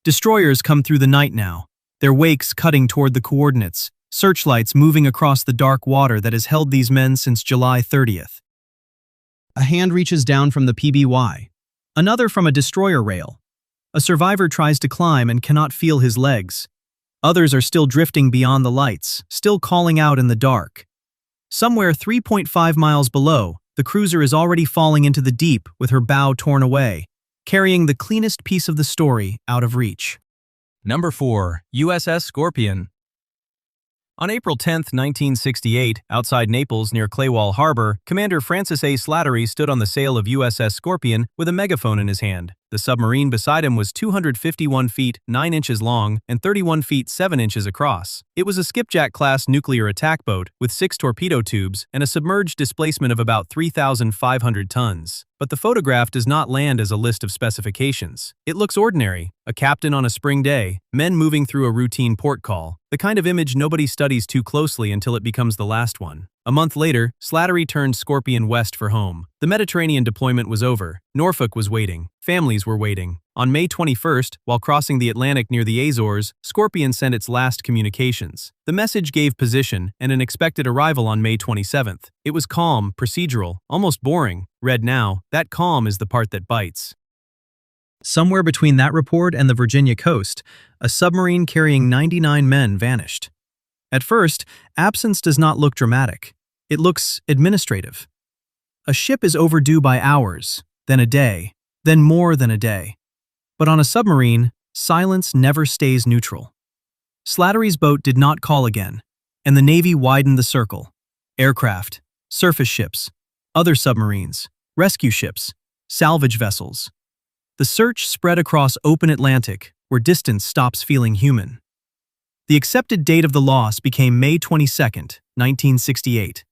Destroyers come through the night now, their wakes cutting toward the coordinates, searchlights moving across the dark water that has held these men since July 30th. A hand reaches down from the PBY, another from a destroyer rail. A survivor tries to climb and cannot feel his legs. Others are still drifting beyond the lights, still calling out in the dark. Somewhere 3.5 miles below, the cruiser is already falling into the deep with her bow torn away, carrying the cleanest piece of the story out of reach. Number 4. USS Scorpion. On April 10, 1968, outside Naples near Claywall Harbor, Commander Francis A. Slattery stood on the sail of USS Scorpion with a megaphone in his hand. The submarine beside him was 251 feet 9 inches long and 31 feet 7 inches across. It was a skipjack-class nuclear attack boat with 6 torpedo tubes and a submerged displacement of about 3,500 tons. But the photograph does not land as a list of specifications. It looks ordinary, a captain on a spring day, men moving through a routine port call, the kind of image nobody studies too closely until it becomes the last one. A month later, Slattery turned Scorpion west for home. The Mediterranean deployment was over. Norfolk was waiting. Families were waiting. On May 21st, while crossing the Atlantic near the Azores, Scorpion sent its last communications. The message gave position and an expected arrival on May 27th. It was calm, procedural, almost boring. Read now, that calm is the part that bites. Somewhere between that report and the Virginia coast, a submarine carrying 99 men vanished. At first, absence does not look dramatic. It looks administrative. A ship is overdue by hours, then a day, then more than a day. But on a submarine, silence never stays neutral. Slattery's boat did not call again, and the Navy widened the circle. Aircraft, surface ships, other submarines, rescue ships, salvage vessels. The search spread across open Atlantic, where distance stops feeling human. The accepted date of the loss became May 22, 1968.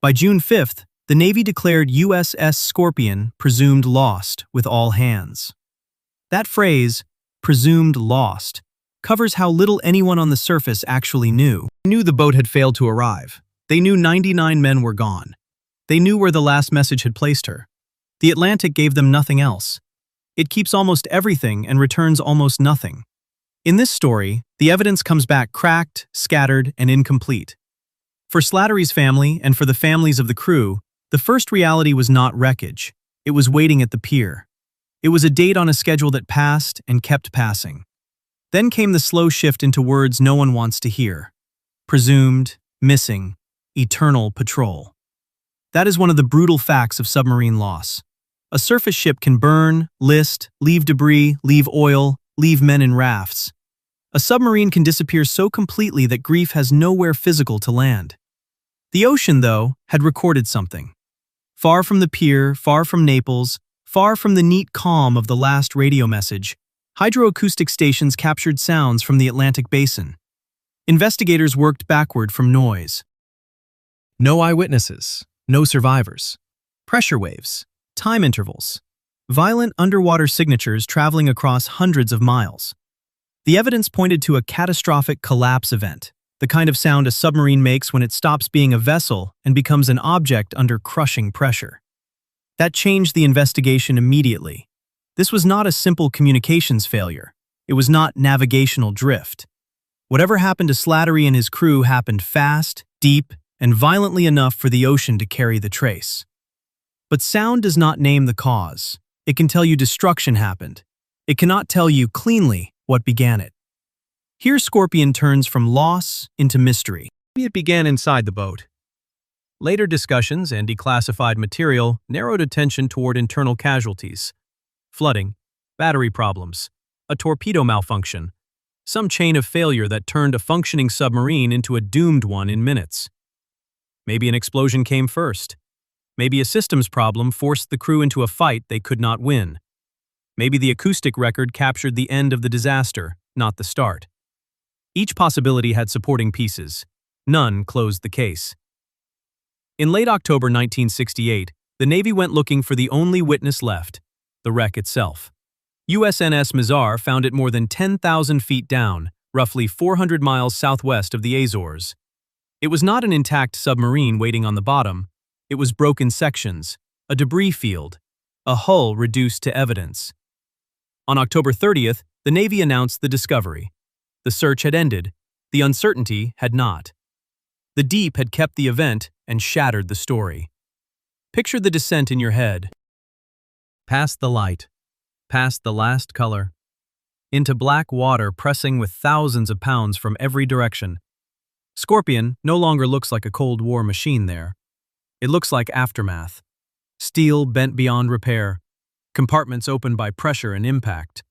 By June 5th, the Navy declared USS Scorpion presumed lost with all hands. That phrase, presumed lost, covers how little anyone on the surface actually knew. They knew the boat had failed to arrive. They knew 99 men were gone. They knew where the last message had placed her. The Atlantic gave them nothing else. It keeps almost everything and returns almost nothing. In this story, the evidence comes back cracked, scattered, and incomplete. For Slattery's family and for the families of the crew, the first reality was not wreckage. It was waiting at the pier. It was a date on a schedule that passed and kept passing. Then came the slow shift into words no one wants to hear. Presumed, missing, eternal patrol. That is one of the brutal facts of submarine loss. A surface ship can burn, list, leave debris, leave oil, leave men in rafts. A submarine can disappear so completely that grief has nowhere physical to land. The ocean, though, had recorded something. Far from the pier, far from Naples, far from the neat calm of the last radio message, Hydroacoustic stations captured sounds from the Atlantic basin. Investigators worked backward from noise. No eyewitnesses, no survivors. Pressure waves, time intervals, violent underwater signatures traveling across hundreds of miles. The evidence pointed to a catastrophic collapse event, the kind of sound a submarine makes when it stops being a vessel and becomes an object under crushing pressure. That changed the investigation immediately. This was not a simple communications failure. It was not navigational drift. Whatever happened to Slattery and his crew happened fast, deep, and violently enough for the ocean to carry the trace. But sound does not name the cause. It can tell you destruction happened. It cannot tell you cleanly what began it. Here Scorpion turns from loss into mystery. Maybe it began inside the boat. Later discussions and declassified material narrowed attention toward internal casualties. Flooding, battery problems, a torpedo malfunction, some chain of failure that turned a functioning submarine into a doomed one in minutes. Maybe an explosion came first. Maybe a systems problem forced the crew into a fight they could not win. Maybe the acoustic record captured the end of the disaster, not the start. Each possibility had supporting pieces. None closed the case. In late October 1968, the Navy went looking for the only witness left, the wreck itself. USNS Mizar found it more than 10,000 feet down, roughly 400 miles southwest of the Azores. It was not an intact submarine waiting on the bottom. It was broken sections, a debris field, a hull reduced to evidence. On October 30th, the Navy announced the discovery. The search had ended. The uncertainty had not. The deep had kept the event and shattered the story. Picture the descent in your head. Past the light, past the last color, into black water pressing with thousands of pounds from every direction. Scorpion no longer looks like a Cold War machine there. It looks like aftermath. Steel bent beyond repair, compartments opened by pressure and impact.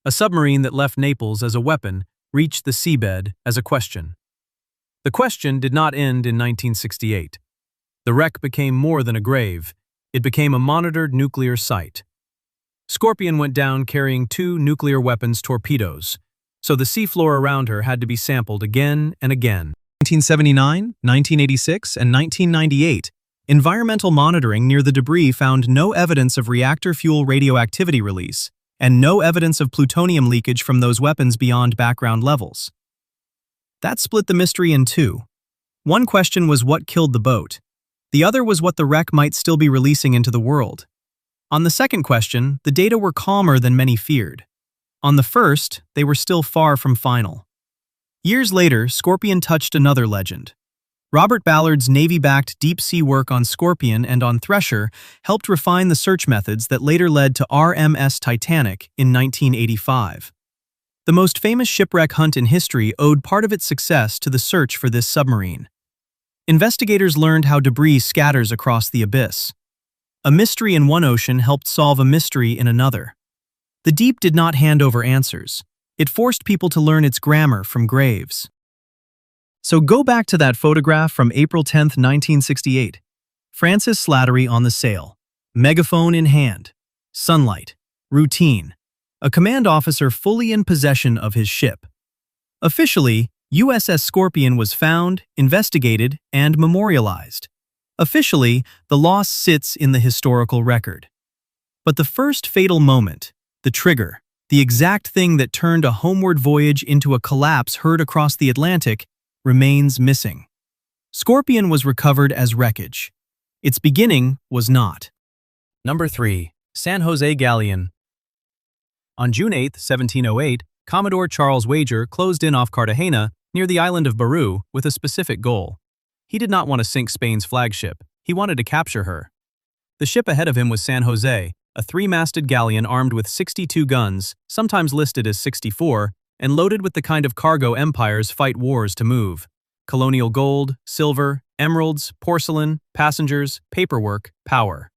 A submarine that left Naples as a weapon reached the seabed as a question. The question did not end in 1968. The wreck became more than a grave. It became a monitored nuclear site. Scorpion went down carrying 2 nuclear weapons torpedoes, so the seafloor around her had to be sampled again and again. 1979, 1986, and 1998, environmental monitoring near the debris found no evidence of reactor fuel radioactivity release, and no evidence of plutonium leakage from those weapons beyond background levels. That split the mystery in two. One question was what killed the boat. The other was what the wreck might still be releasing into the world. On the second question, the data were calmer than many feared. On the first, they were still far from final. Years later, Scorpion touched another legend. Robert Ballard's Navy-backed deep-sea work on Scorpion and on Thresher helped refine the search methods that later led to HMS Titanic in 1985. The most famous shipwreck hunt in history owed part of its success to the search for this submarine. Investigators learned how debris scatters across the abyss. A mystery in one ocean helped solve a mystery in another. The deep did not hand over answers. It forced people to learn its grammar from graves. So go back to that photograph from April 10, 1968. Francis Slattery on the sail, megaphone in hand, sunlight, routine, a command officer fully in possession of his ship. Officially, USS Scorpion was found, investigated, and memorialized. Officially, the loss sits in the historical record. But the first fatal moment, the trigger, the exact thing that turned a homeward voyage into a collapse heard across the Atlantic, remains missing. Scorpion was recovered as wreckage. Its beginning was not. Number 3. San Jose Galleon. On June 8, 1708, Commodore Charles Wager closed in off Cartagena near the island of Baru with a specific goal. He did not want to sink Spain's flagship. He wanted to capture her. The ship ahead of him was San Jose, a 3-masted galleon armed with 62 guns, sometimes listed as 64, and loaded with the kind of cargo empires fight wars to move: colonial gold, silver, emeralds, porcelain, passengers, paperwork, power.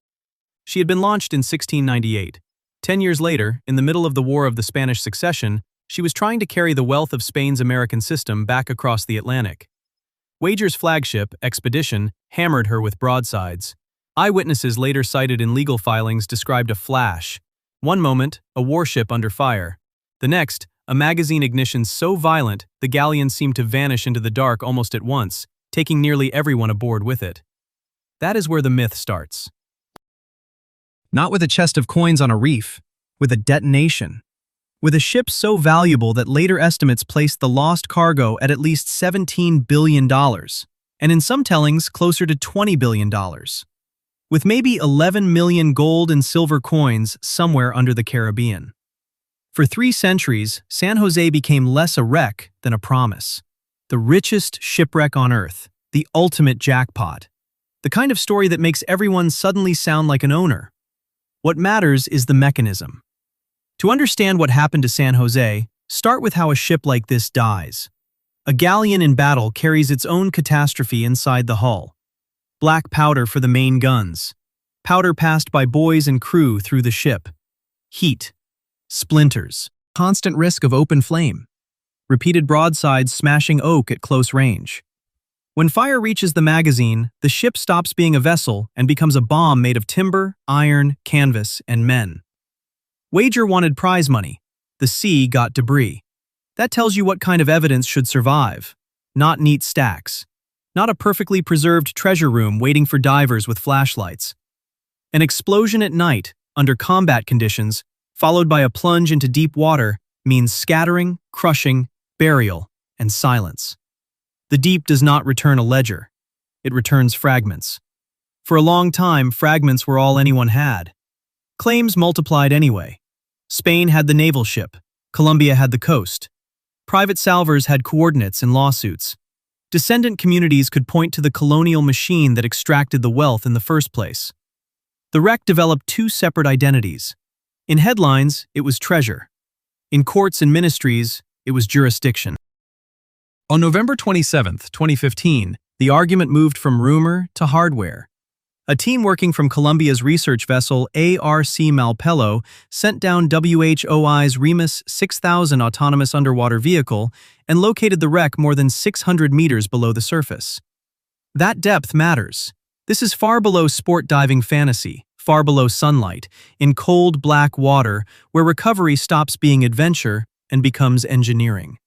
She had been launched in 1698. 10 years later, in the middle of the War of the Spanish Succession, she was trying to carry the wealth of Spain's American system back across the Atlantic. Wager's flagship, Expedition, hammered her with broadsides. Eyewitnesses later cited in legal filings described a flash. One moment, a warship under fire. The next, a magazine ignition so violent the galleon seemed to vanish into the dark almost at once, taking nearly everyone aboard with it. That is where the myth starts. Not with a chest of coins on a reef, with a detonation. With a ship so valuable that later estimates placed the lost cargo at least $17 billion, and in some tellings closer to $20 billion. With maybe 11 million gold and silver coins somewhere under the Caribbean. For 3 centuries, San Jose became less a wreck than a promise. The richest shipwreck on Earth, the ultimate jackpot. The kind of story that makes everyone suddenly sound like an owner. What matters is the mechanism. To understand what happened to San Jose, start with how a ship like this dies. A galleon in battle carries its own catastrophe inside the hull. Black powder for the main guns. Powder passed by boys and crew through the ship. Heat. Splinters. Constant risk of open flame. Repeated broadsides smashing oak at close range. When fire reaches the magazine, the ship stops being a vessel and becomes a bomb made of timber, iron, canvas, and men. Wager wanted prize money. The sea got debris. That tells you what kind of evidence should survive. Not neat stacks. Not a perfectly preserved treasure room waiting for divers with flashlights. An explosion at night, under combat conditions, followed by a plunge into deep water, means scattering, crushing, burial, and silence. The deep does not return a ledger. It returns fragments. For a long time, fragments were all anyone had. Claims multiplied anyway. Spain had the naval ship. Colombia had the coast. Private salvors had coordinates and lawsuits. Descendant communities could point to the colonial machine that extracted the wealth in the first place. The wreck developed 2 separate identities. In headlines, it was treasure. In courts and ministries, it was jurisdiction. On November 27, 2015, the argument moved from rumor to hardware. A team working from Colombia's research vessel ARC Malpelo sent down WHOI's Remus 6000 autonomous underwater vehicle and located the wreck more than 600 meters below the surface. That depth matters. This is far below sport diving fantasy, far below sunlight, in cold black water where recovery stops being adventure and becomes engineering.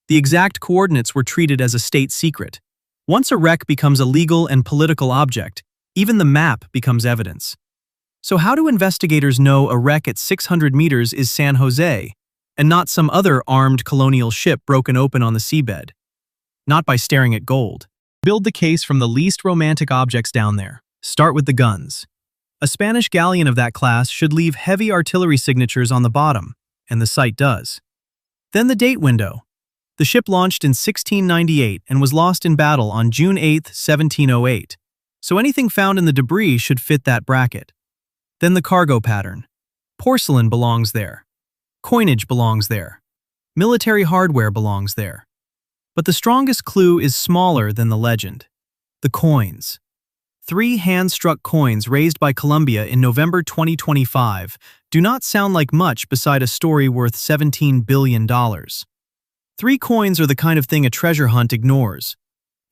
The exact coordinates were treated as a state secret. Once a wreck becomes a legal and political object, even the map becomes evidence. So how do investigators know a wreck at 600 meters is San Jose, and not some other armed colonial ship broken open on the seabed? Not by staring at gold. Build the case from the least romantic objects down there. Start with the guns. A Spanish galleon of that class should leave heavy artillery signatures on the bottom, and the site does. Then the date window. The ship launched in 1698 and was lost in battle on June 8, 1708. So anything found in the debris should fit that bracket. Then the cargo pattern. Porcelain belongs there. Coinage belongs there. Military hardware belongs there. But the strongest clue is smaller than the legend. The coins. 3 hand-struck coins raised by Colombia in November 2025 do not sound like much beside a story worth $17 billion. 3 coins are the kind of thing a treasure hunt ignores.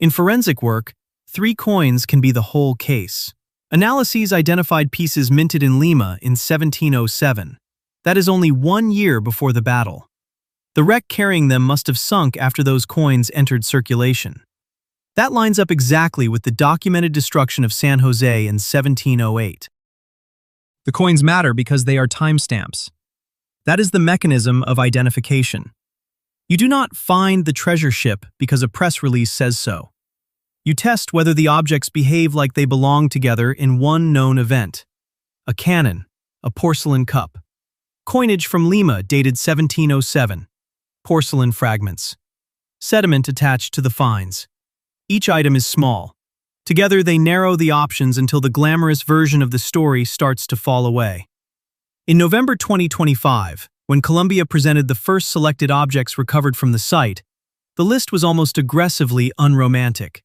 In forensic work, 3 coins can be the whole case. Analyses identified pieces minted in Lima in 1707. That is only 1 year before the battle. The wreck carrying them must have sunk after those coins entered circulation. That lines up exactly with the documented destruction of San Jose in 1708. The coins matter because they are timestamps. That is the mechanism of identification. You do not find the treasure ship because a press release says so. You test whether the objects behave like they belong together in one known event. A cannon, a porcelain cup. Coinage from Lima dated 1707. Porcelain fragments. Sediment attached to the finds. Each item is small. Together they narrow the options until the glamorous version of the story starts to fall away. In November 2025, when Colombia presented the first selected objects recovered from the site, the list was almost aggressively unromantic.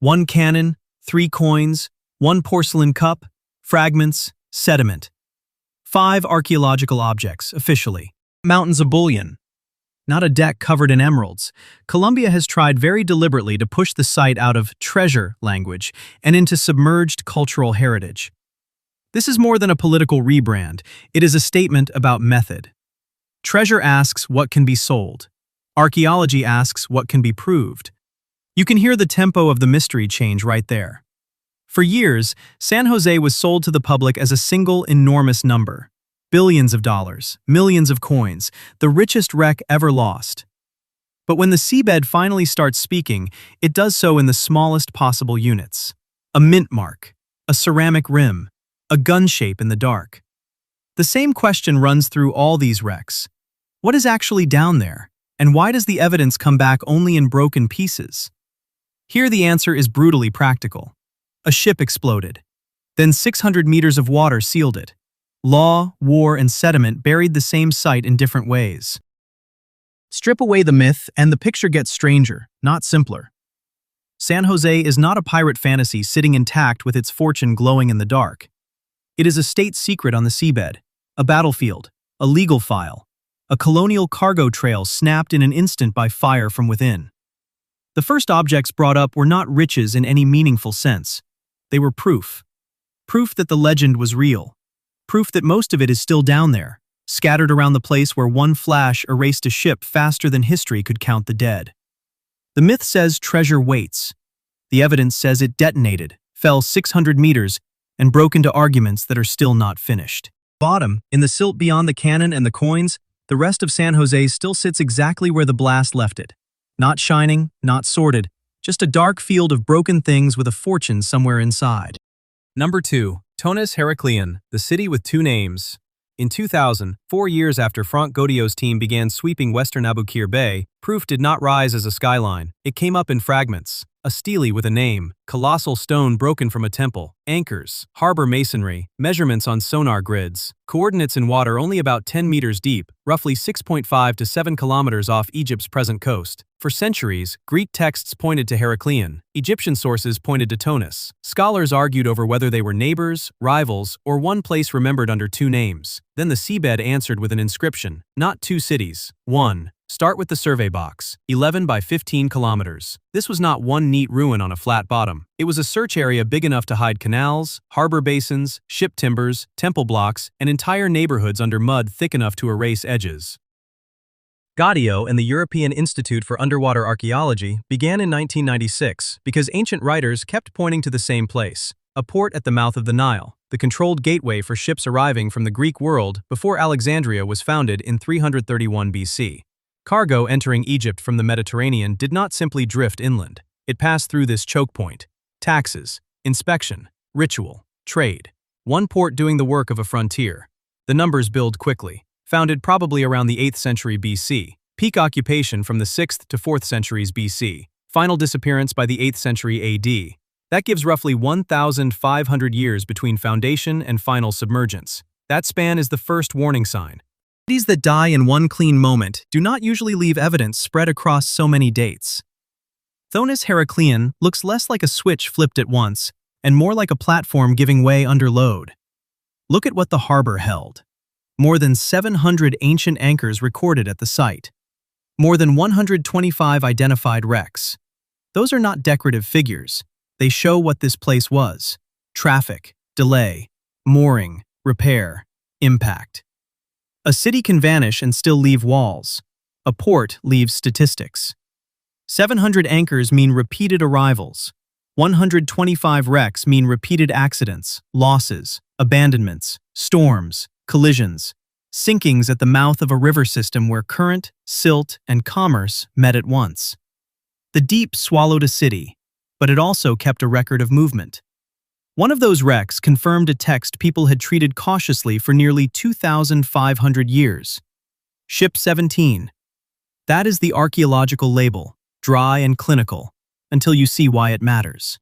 1 cannon, 3 coins, 1 porcelain cup, fragments, sediment. 5 archaeological objects, officially. Mountains of bullion. Not a deck covered in emeralds. Colombia has tried very deliberately to push the site out of treasure language and into submerged cultural heritage. This is more than a political rebrand. It is a statement about method. Treasure asks what can be sold. Archaeology asks what can be proved. You can hear the tempo of the mystery change right there. For years, San Jose was sold to the public as a single enormous number. Billions of dollars, millions of coins, the richest wreck ever lost. But when the seabed finally starts speaking, it does so in the smallest possible units. A mint mark, a ceramic rim, a gun shape in the dark. The same question runs through all these wrecks. What is actually down there, and why does the evidence come back only in broken pieces? Here the answer is brutally practical. A ship exploded. Then 600 meters of water sealed it. Law, war, and sediment buried the same site in different ways. Strip away the myth, and the picture gets stranger, not simpler. San Jose is not a pirate fantasy sitting intact with its fortune glowing in the dark. It is a state secret on the seabed, a battlefield, a legal file, a colonial cargo trail snapped in an instant by fire from within. The first objects brought up were not riches in any meaningful sense. They were proof. Proof that the legend was real. Proof that most of it is still down there, scattered around the place where one flash erased a ship faster than history could count the dead. The myth says treasure waits. The evidence says it detonated, fell 600 meters, and broke into arguments that are still not finished. Bottom, in the silt beyond the cannon and the coins, the rest of San Jose still sits exactly where the blast left it. Not shining, not sorted, just a dark field of broken things with a fortune somewhere inside. Number 2. Thonis-Heracleion, the city with two names. In 2000, 4 years after Franck Godio's team began sweeping western Aboukir Bay, proof did not rise as a skyline. It came up in fragments. A stele with a name, colossal stone broken from a temple, anchors, harbor masonry, measurements on sonar grids, coordinates in water only about 10 meters deep, roughly 6.5 to 7 kilometers off Egypt's present coast. For centuries, Greek texts pointed to Heracleion, Egyptian sources pointed to Thonis. Scholars argued over whether they were neighbors, rivals, or one place remembered under two names. Then the seabed answered with an inscription, not two cities, one. Start with the survey box, 11 by 15 kilometers. This was not one neat ruin on a flat bottom. It was a search area big enough to hide canals, harbor basins, ship timbers, temple blocks, and entire neighborhoods under mud thick enough to erase edges. Godio and the European Institute for Underwater Archaeology began in 1996 because ancient writers kept pointing to the same place, a port at the mouth of the Nile, the controlled gateway for ships arriving from the Greek world before Alexandria was founded in 331 BC. Cargo entering Egypt from the Mediterranean did not simply drift inland. It passed through this choke point. Taxes, inspection, ritual, trade. One port doing the work of a frontier. The numbers build quickly. Founded probably around the 8th century BC. Peak occupation from the 6th to 4th centuries BC. Final disappearance by the 8th century AD. That gives roughly 1,500 years between foundation and final submergence. That span is the first warning sign. Cities that die in one clean moment do not usually leave evidence spread across so many dates. Thonis-Heracleion looks less like a switch flipped at once, and more like a platform giving way under load. Look at what the harbor held. More than 700 ancient anchors recorded at the site. More than 125 identified wrecks. Those are not decorative figures. They show what this place was. Traffic, delay, mooring, repair, impact. A city can vanish and still leave walls. A port leaves statistics. 700 anchors mean repeated arrivals. 125 wrecks mean repeated accidents, losses, abandonments, storms, collisions, sinkings at the mouth of a river system where current, silt, and commerce met at once. The deep swallowed a city, but it also kept a record of movement. One of those wrecks confirmed a text people had treated cautiously for nearly 2,500 years. Ship 17. That is the archaeological label, dry and clinical, until you see why it matters.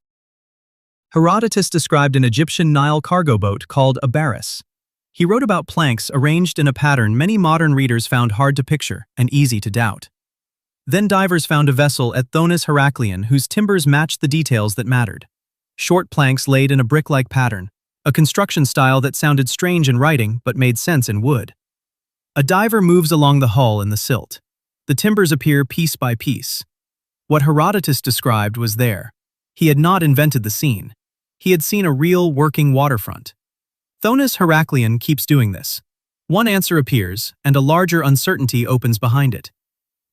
Herodotus described an Egyptian Nile cargo boat called a barus. He wrote about planks arranged in a pattern many modern readers found hard to picture and easy to doubt. Then divers found a vessel at Thonis-Heracleion whose timbers matched the details that mattered. Short planks laid in a brick-like pattern, a construction style that sounded strange in writing but made sense in wood. A diver moves along the hull in the silt. The timbers appear piece by piece. What Herodotus described was there. He had not invented the scene. He had seen a real working waterfront. Thonis-Heracleion keeps doing this. One answer appears, and a larger uncertainty opens behind it.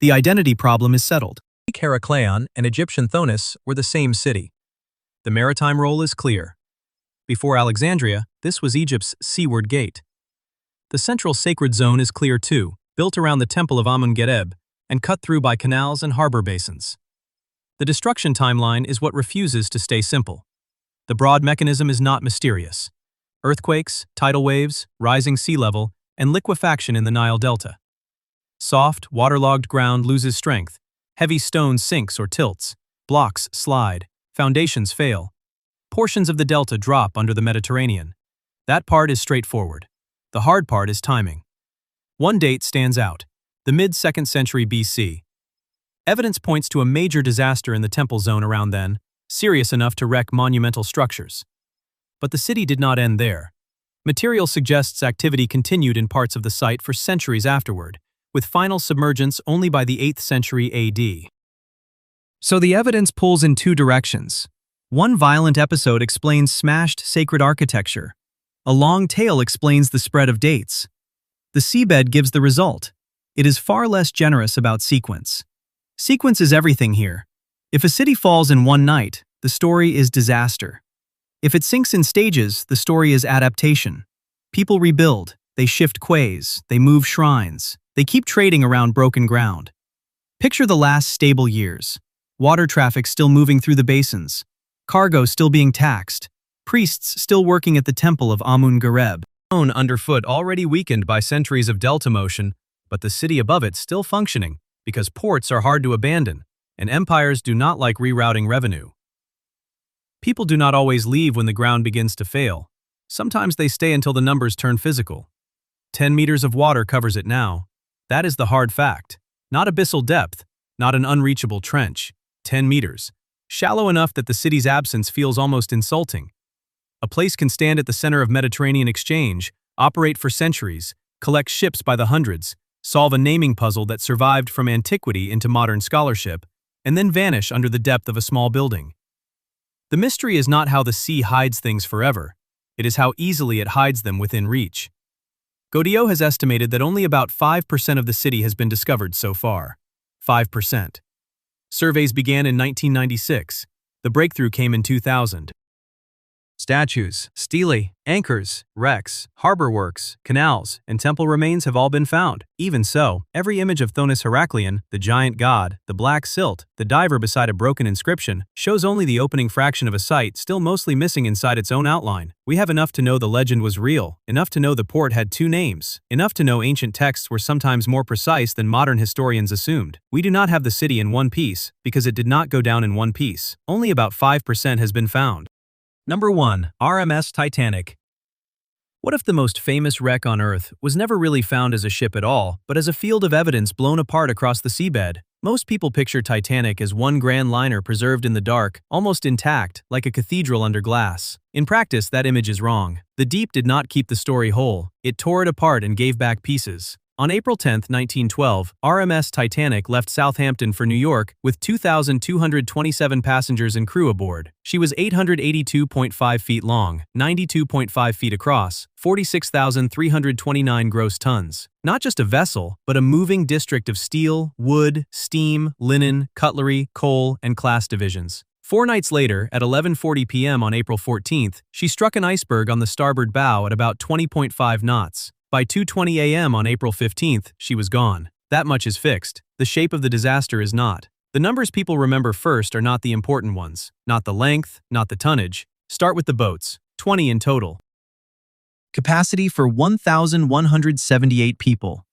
The identity problem is settled. Heracleion and Egyptian Thonis were the same city. The maritime role is clear. Before Alexandria, this was Egypt's seaward gate. The central sacred zone is clear too, built around the temple of Amun-Getab and cut through by canals and harbor basins. The destruction timeline is what refuses to stay simple. The broad mechanism is not mysterious. Earthquakes, tidal waves, rising sea level, and liquefaction in the Nile Delta. Soft, waterlogged ground loses strength. Heavy stone sinks or tilts. Blocks slide. Foundations fail. Portions of the delta drop under the Mediterranean. That part is straightforward. The hard part is timing. One date stands out, the mid-2nd century BC. Evidence points to a major disaster in the temple zone around then, serious enough to wreck monumental structures. But the city did not end there. Material suggests activity continued in parts of the site for centuries afterward, with final submergence only by the 8th century AD. So the evidence pulls in two directions. One violent episode explains smashed sacred architecture. A long tale explains the spread of dates. The seabed gives the result. It is far less generous about sequence. Sequence is everything here. If a city falls in one night, the story is disaster. If it sinks in stages, the story is adaptation. People rebuild, they shift quays, they move shrines, they keep trading around broken ground. Picture the last stable years. Water traffic still moving through the basins, cargo still being taxed, priests still working at the temple of Amun-Getab. Stone underfoot already weakened by centuries of delta motion, but the city above it still functioning, because ports are hard to abandon, and empires do not like rerouting revenue. People do not always leave when the ground begins to fail. Sometimes they stay until the numbers turn physical. 10 meters of water covers it now. That is the hard fact. Not abyssal depth, not an unreachable trench. 10 meters. Shallow enough that the city's absence feels almost insulting. A place can stand at the center of Mediterranean exchange, operate for centuries, collect ships by the hundreds, solve a naming puzzle that survived from antiquity into modern scholarship, and then vanish under the depth of a small building. The mystery is not how the sea hides things forever. It is how easily it hides them within reach. Godot has estimated that only about 5% of the city has been discovered so far. 5%. Surveys began in 1996. The breakthrough came in 2000. Statues, stelae, anchors, wrecks, harbor works, canals, and temple remains have all been found. Even so, every image of Thonis-Heracleion, the giant god, the black silt, the diver beside a broken inscription, shows only the opening fraction of a site still mostly missing inside its own outline. We have enough to know the legend was real, enough to know the port had two names, enough to know ancient texts were sometimes more precise than modern historians assumed. We do not have the city in one piece, because it did not go down in one piece. Only about 5% has been found. Number 1. RMS Titanic. What if the most famous wreck on Earth was never really found as a ship at all, but as a field of evidence blown apart across the seabed? Most people picture Titanic as one grand liner preserved in the dark, almost intact, like a cathedral under glass. In practice, that image is wrong. The deep did not keep the story whole. It tore it apart and gave back pieces. On April 10, 1912, RMS Titanic left Southampton for New York with 2,227 passengers and crew aboard. She was 882.5 feet long, 92.5 feet across, 46,329 gross tons. Not just a vessel, but a moving district of steel, wood, steam, linen, cutlery, coal, and class divisions. 4 nights later, at 11:40 p.m. on April 14th, she struck an iceberg on the starboard bow at about 20.5 knots. By 2:20 a.m. on April 15th, she was gone. That much is fixed. The shape of the disaster is not. The numbers people remember first are not the important ones. Not the length, not the tonnage. Start with the boats. 20 in total. Capacity for 1,178 people.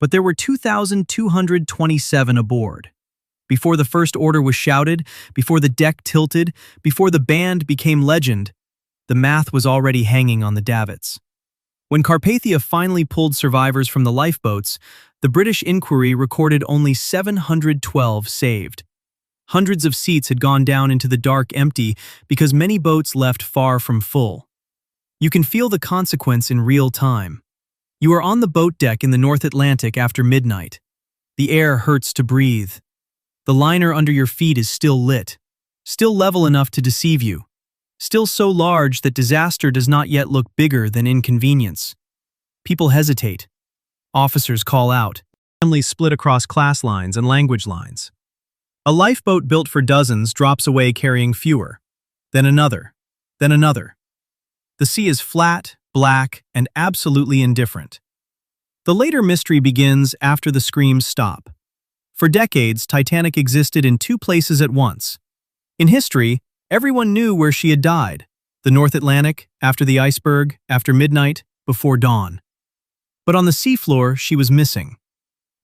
But there were 2,227 aboard. Before the first order was shouted, before the deck tilted, before the band became legend, the math was already hanging on the davits. When Carpathia finally pulled survivors from the lifeboats, the British inquiry recorded only 712 saved. Hundreds of seats had gone down into the dark empty because many boats left far from full. You can feel the consequence in real time. You are on the boat deck in the North Atlantic after midnight. The air hurts to breathe. The liner under your feet is still lit, still level enough to deceive you. Still so large that disaster does not yet look bigger than inconvenience. People hesitate. Officers call out. Families split across class lines and language lines. A lifeboat built for dozens drops away carrying fewer. Then another. Then another. The sea is flat, black, and absolutely indifferent. The later mystery begins after the screams stop. For decades, Titanic existed in two places at once. In history, everyone knew where she had died: the North Atlantic, after the iceberg, after midnight, before dawn. But on the seafloor, she was missing.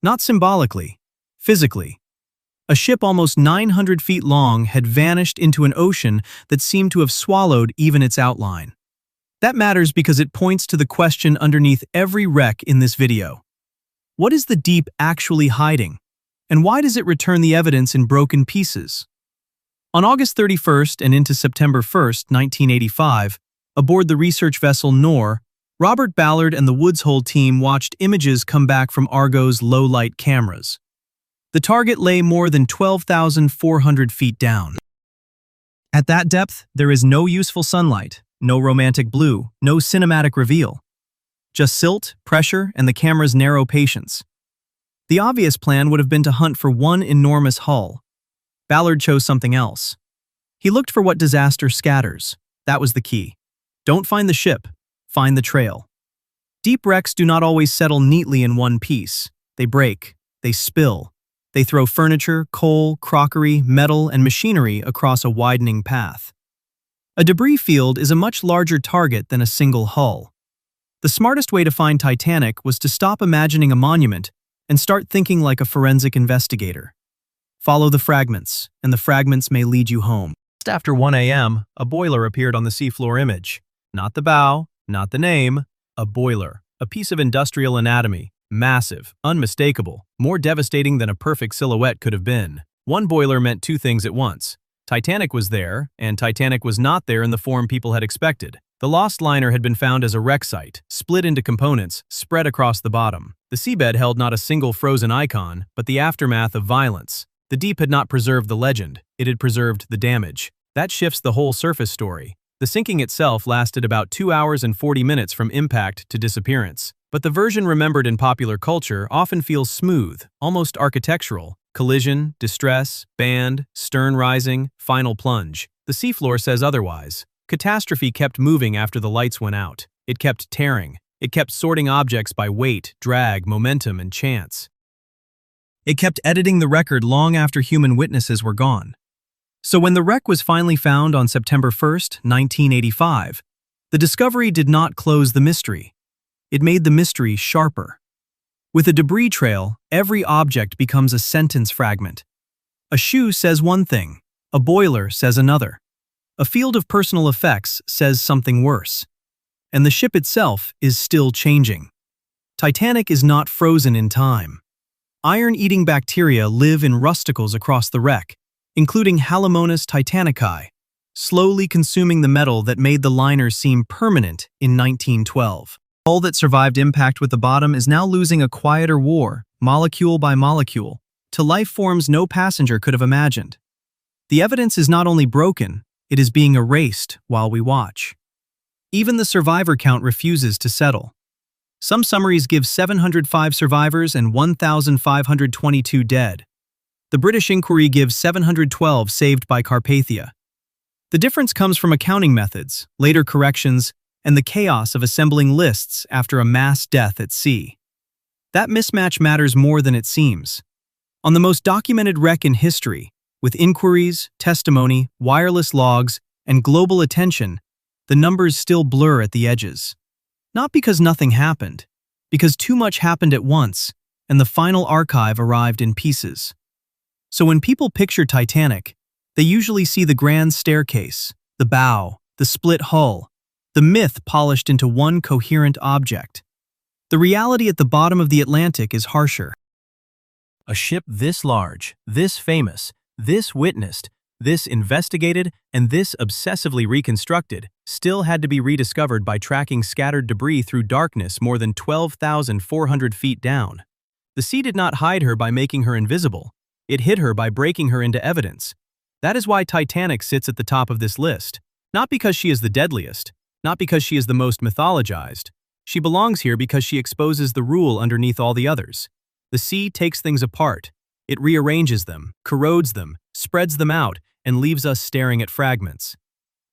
Not symbolically, physically. A ship almost 900 feet long had vanished into an ocean that seemed to have swallowed even its outline. That matters because it points to the question underneath every wreck in this video. What is the deep actually hiding? And why does it return the evidence in broken pieces? On August 31st and into September 1st, 1985, aboard the research vessel Nor, Robert Ballard and the Woods Hole team watched images come back from Argo's low-light cameras. The target lay more than 12,400 feet down. At that depth, there is no useful sunlight, no romantic blue, no cinematic reveal. Just silt, pressure, and the camera's narrow patience. The obvious plan would have been to hunt for one enormous hull. Ballard chose something else. He looked for what disaster scatters. That was the key. Don't find the ship, find the trail. Deep wrecks do not always settle neatly in one piece. They break, they spill. They throw furniture, coal, crockery, metal, and machinery across a widening path. A debris field is a much larger target than a single hull. The smartest way to find Titanic was to stop imagining a monument and start thinking like a forensic investigator. Follow the fragments, and the fragments may lead you home. Just after 1 a.m., a boiler appeared on the seafloor image. Not the bow, not the name, a boiler, a piece of industrial anatomy, massive, unmistakable, more devastating than a perfect silhouette could have been. One boiler meant two things at once. Titanic was there, and Titanic was not there in the form people had expected. The lost liner had been found as a wreck site, split into components, spread across the bottom. The seabed held not a single frozen icon, but the aftermath of violence. The deep had not preserved the legend, it had preserved the damage. That shifts the whole surface story. The sinking itself lasted about 2 hours and 40 minutes from impact to disappearance. But the version remembered in popular culture often feels smooth, almost architectural. Collision, distress, band, stern rising, final plunge. The seafloor says otherwise. Catastrophe kept moving after the lights went out. It kept tearing. It kept sorting objects by weight, drag, momentum, and chance. It kept editing the record long after human witnesses were gone. So when the wreck was finally found on September 1st, 1985, the discovery did not close the mystery. It made the mystery sharper. With a debris trail, every object becomes a sentence fragment. A shoe says one thing, a boiler says another. A field of personal effects says something worse. And the ship itself is still changing. Titanic is not frozen in time. Iron-eating bacteria live in rusticles across the wreck, including Halomonas titanicae, slowly consuming the metal that made the liner seem permanent in 1912. The hull that survived impact with the bottom is now losing a quieter war, molecule by molecule, to life forms no passenger could have imagined. The evidence is not only broken, it is being erased while we watch. Even the survivor count refuses to settle. Some summaries give 705 survivors and 1,522 dead. The British Inquiry gives 712 saved by Carpathia. The difference comes from accounting methods, later corrections, and the chaos of assembling lists after a mass death at sea. That mismatch matters more than it seems. On the most documented wreck in history, with inquiries, testimony, wireless logs, and global attention, the numbers still blur at the edges. Not because nothing happened, because too much happened at once, and the final archive arrived in pieces. So when people picture Titanic, they usually see the grand staircase, the bow, the split hull, the myth polished into one coherent object. The reality at the bottom of the Atlantic is harsher. A ship this large, this famous, this witnessed, this investigated, and this obsessively reconstructed still had to be rediscovered by tracking scattered debris through darkness more than 12,400 feet down. The sea did not hide her by making her invisible. It hid her by breaking her into evidence. That is why Titanic sits at the top of this list. Not because she is the deadliest, not because she is the most mythologized. She belongs here because she exposes the rule underneath all the others. The sea takes things apart. It rearranges them, corrodes them, spreads them out, and leaves us staring at fragments.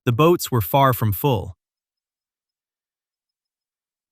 The boats were far from full.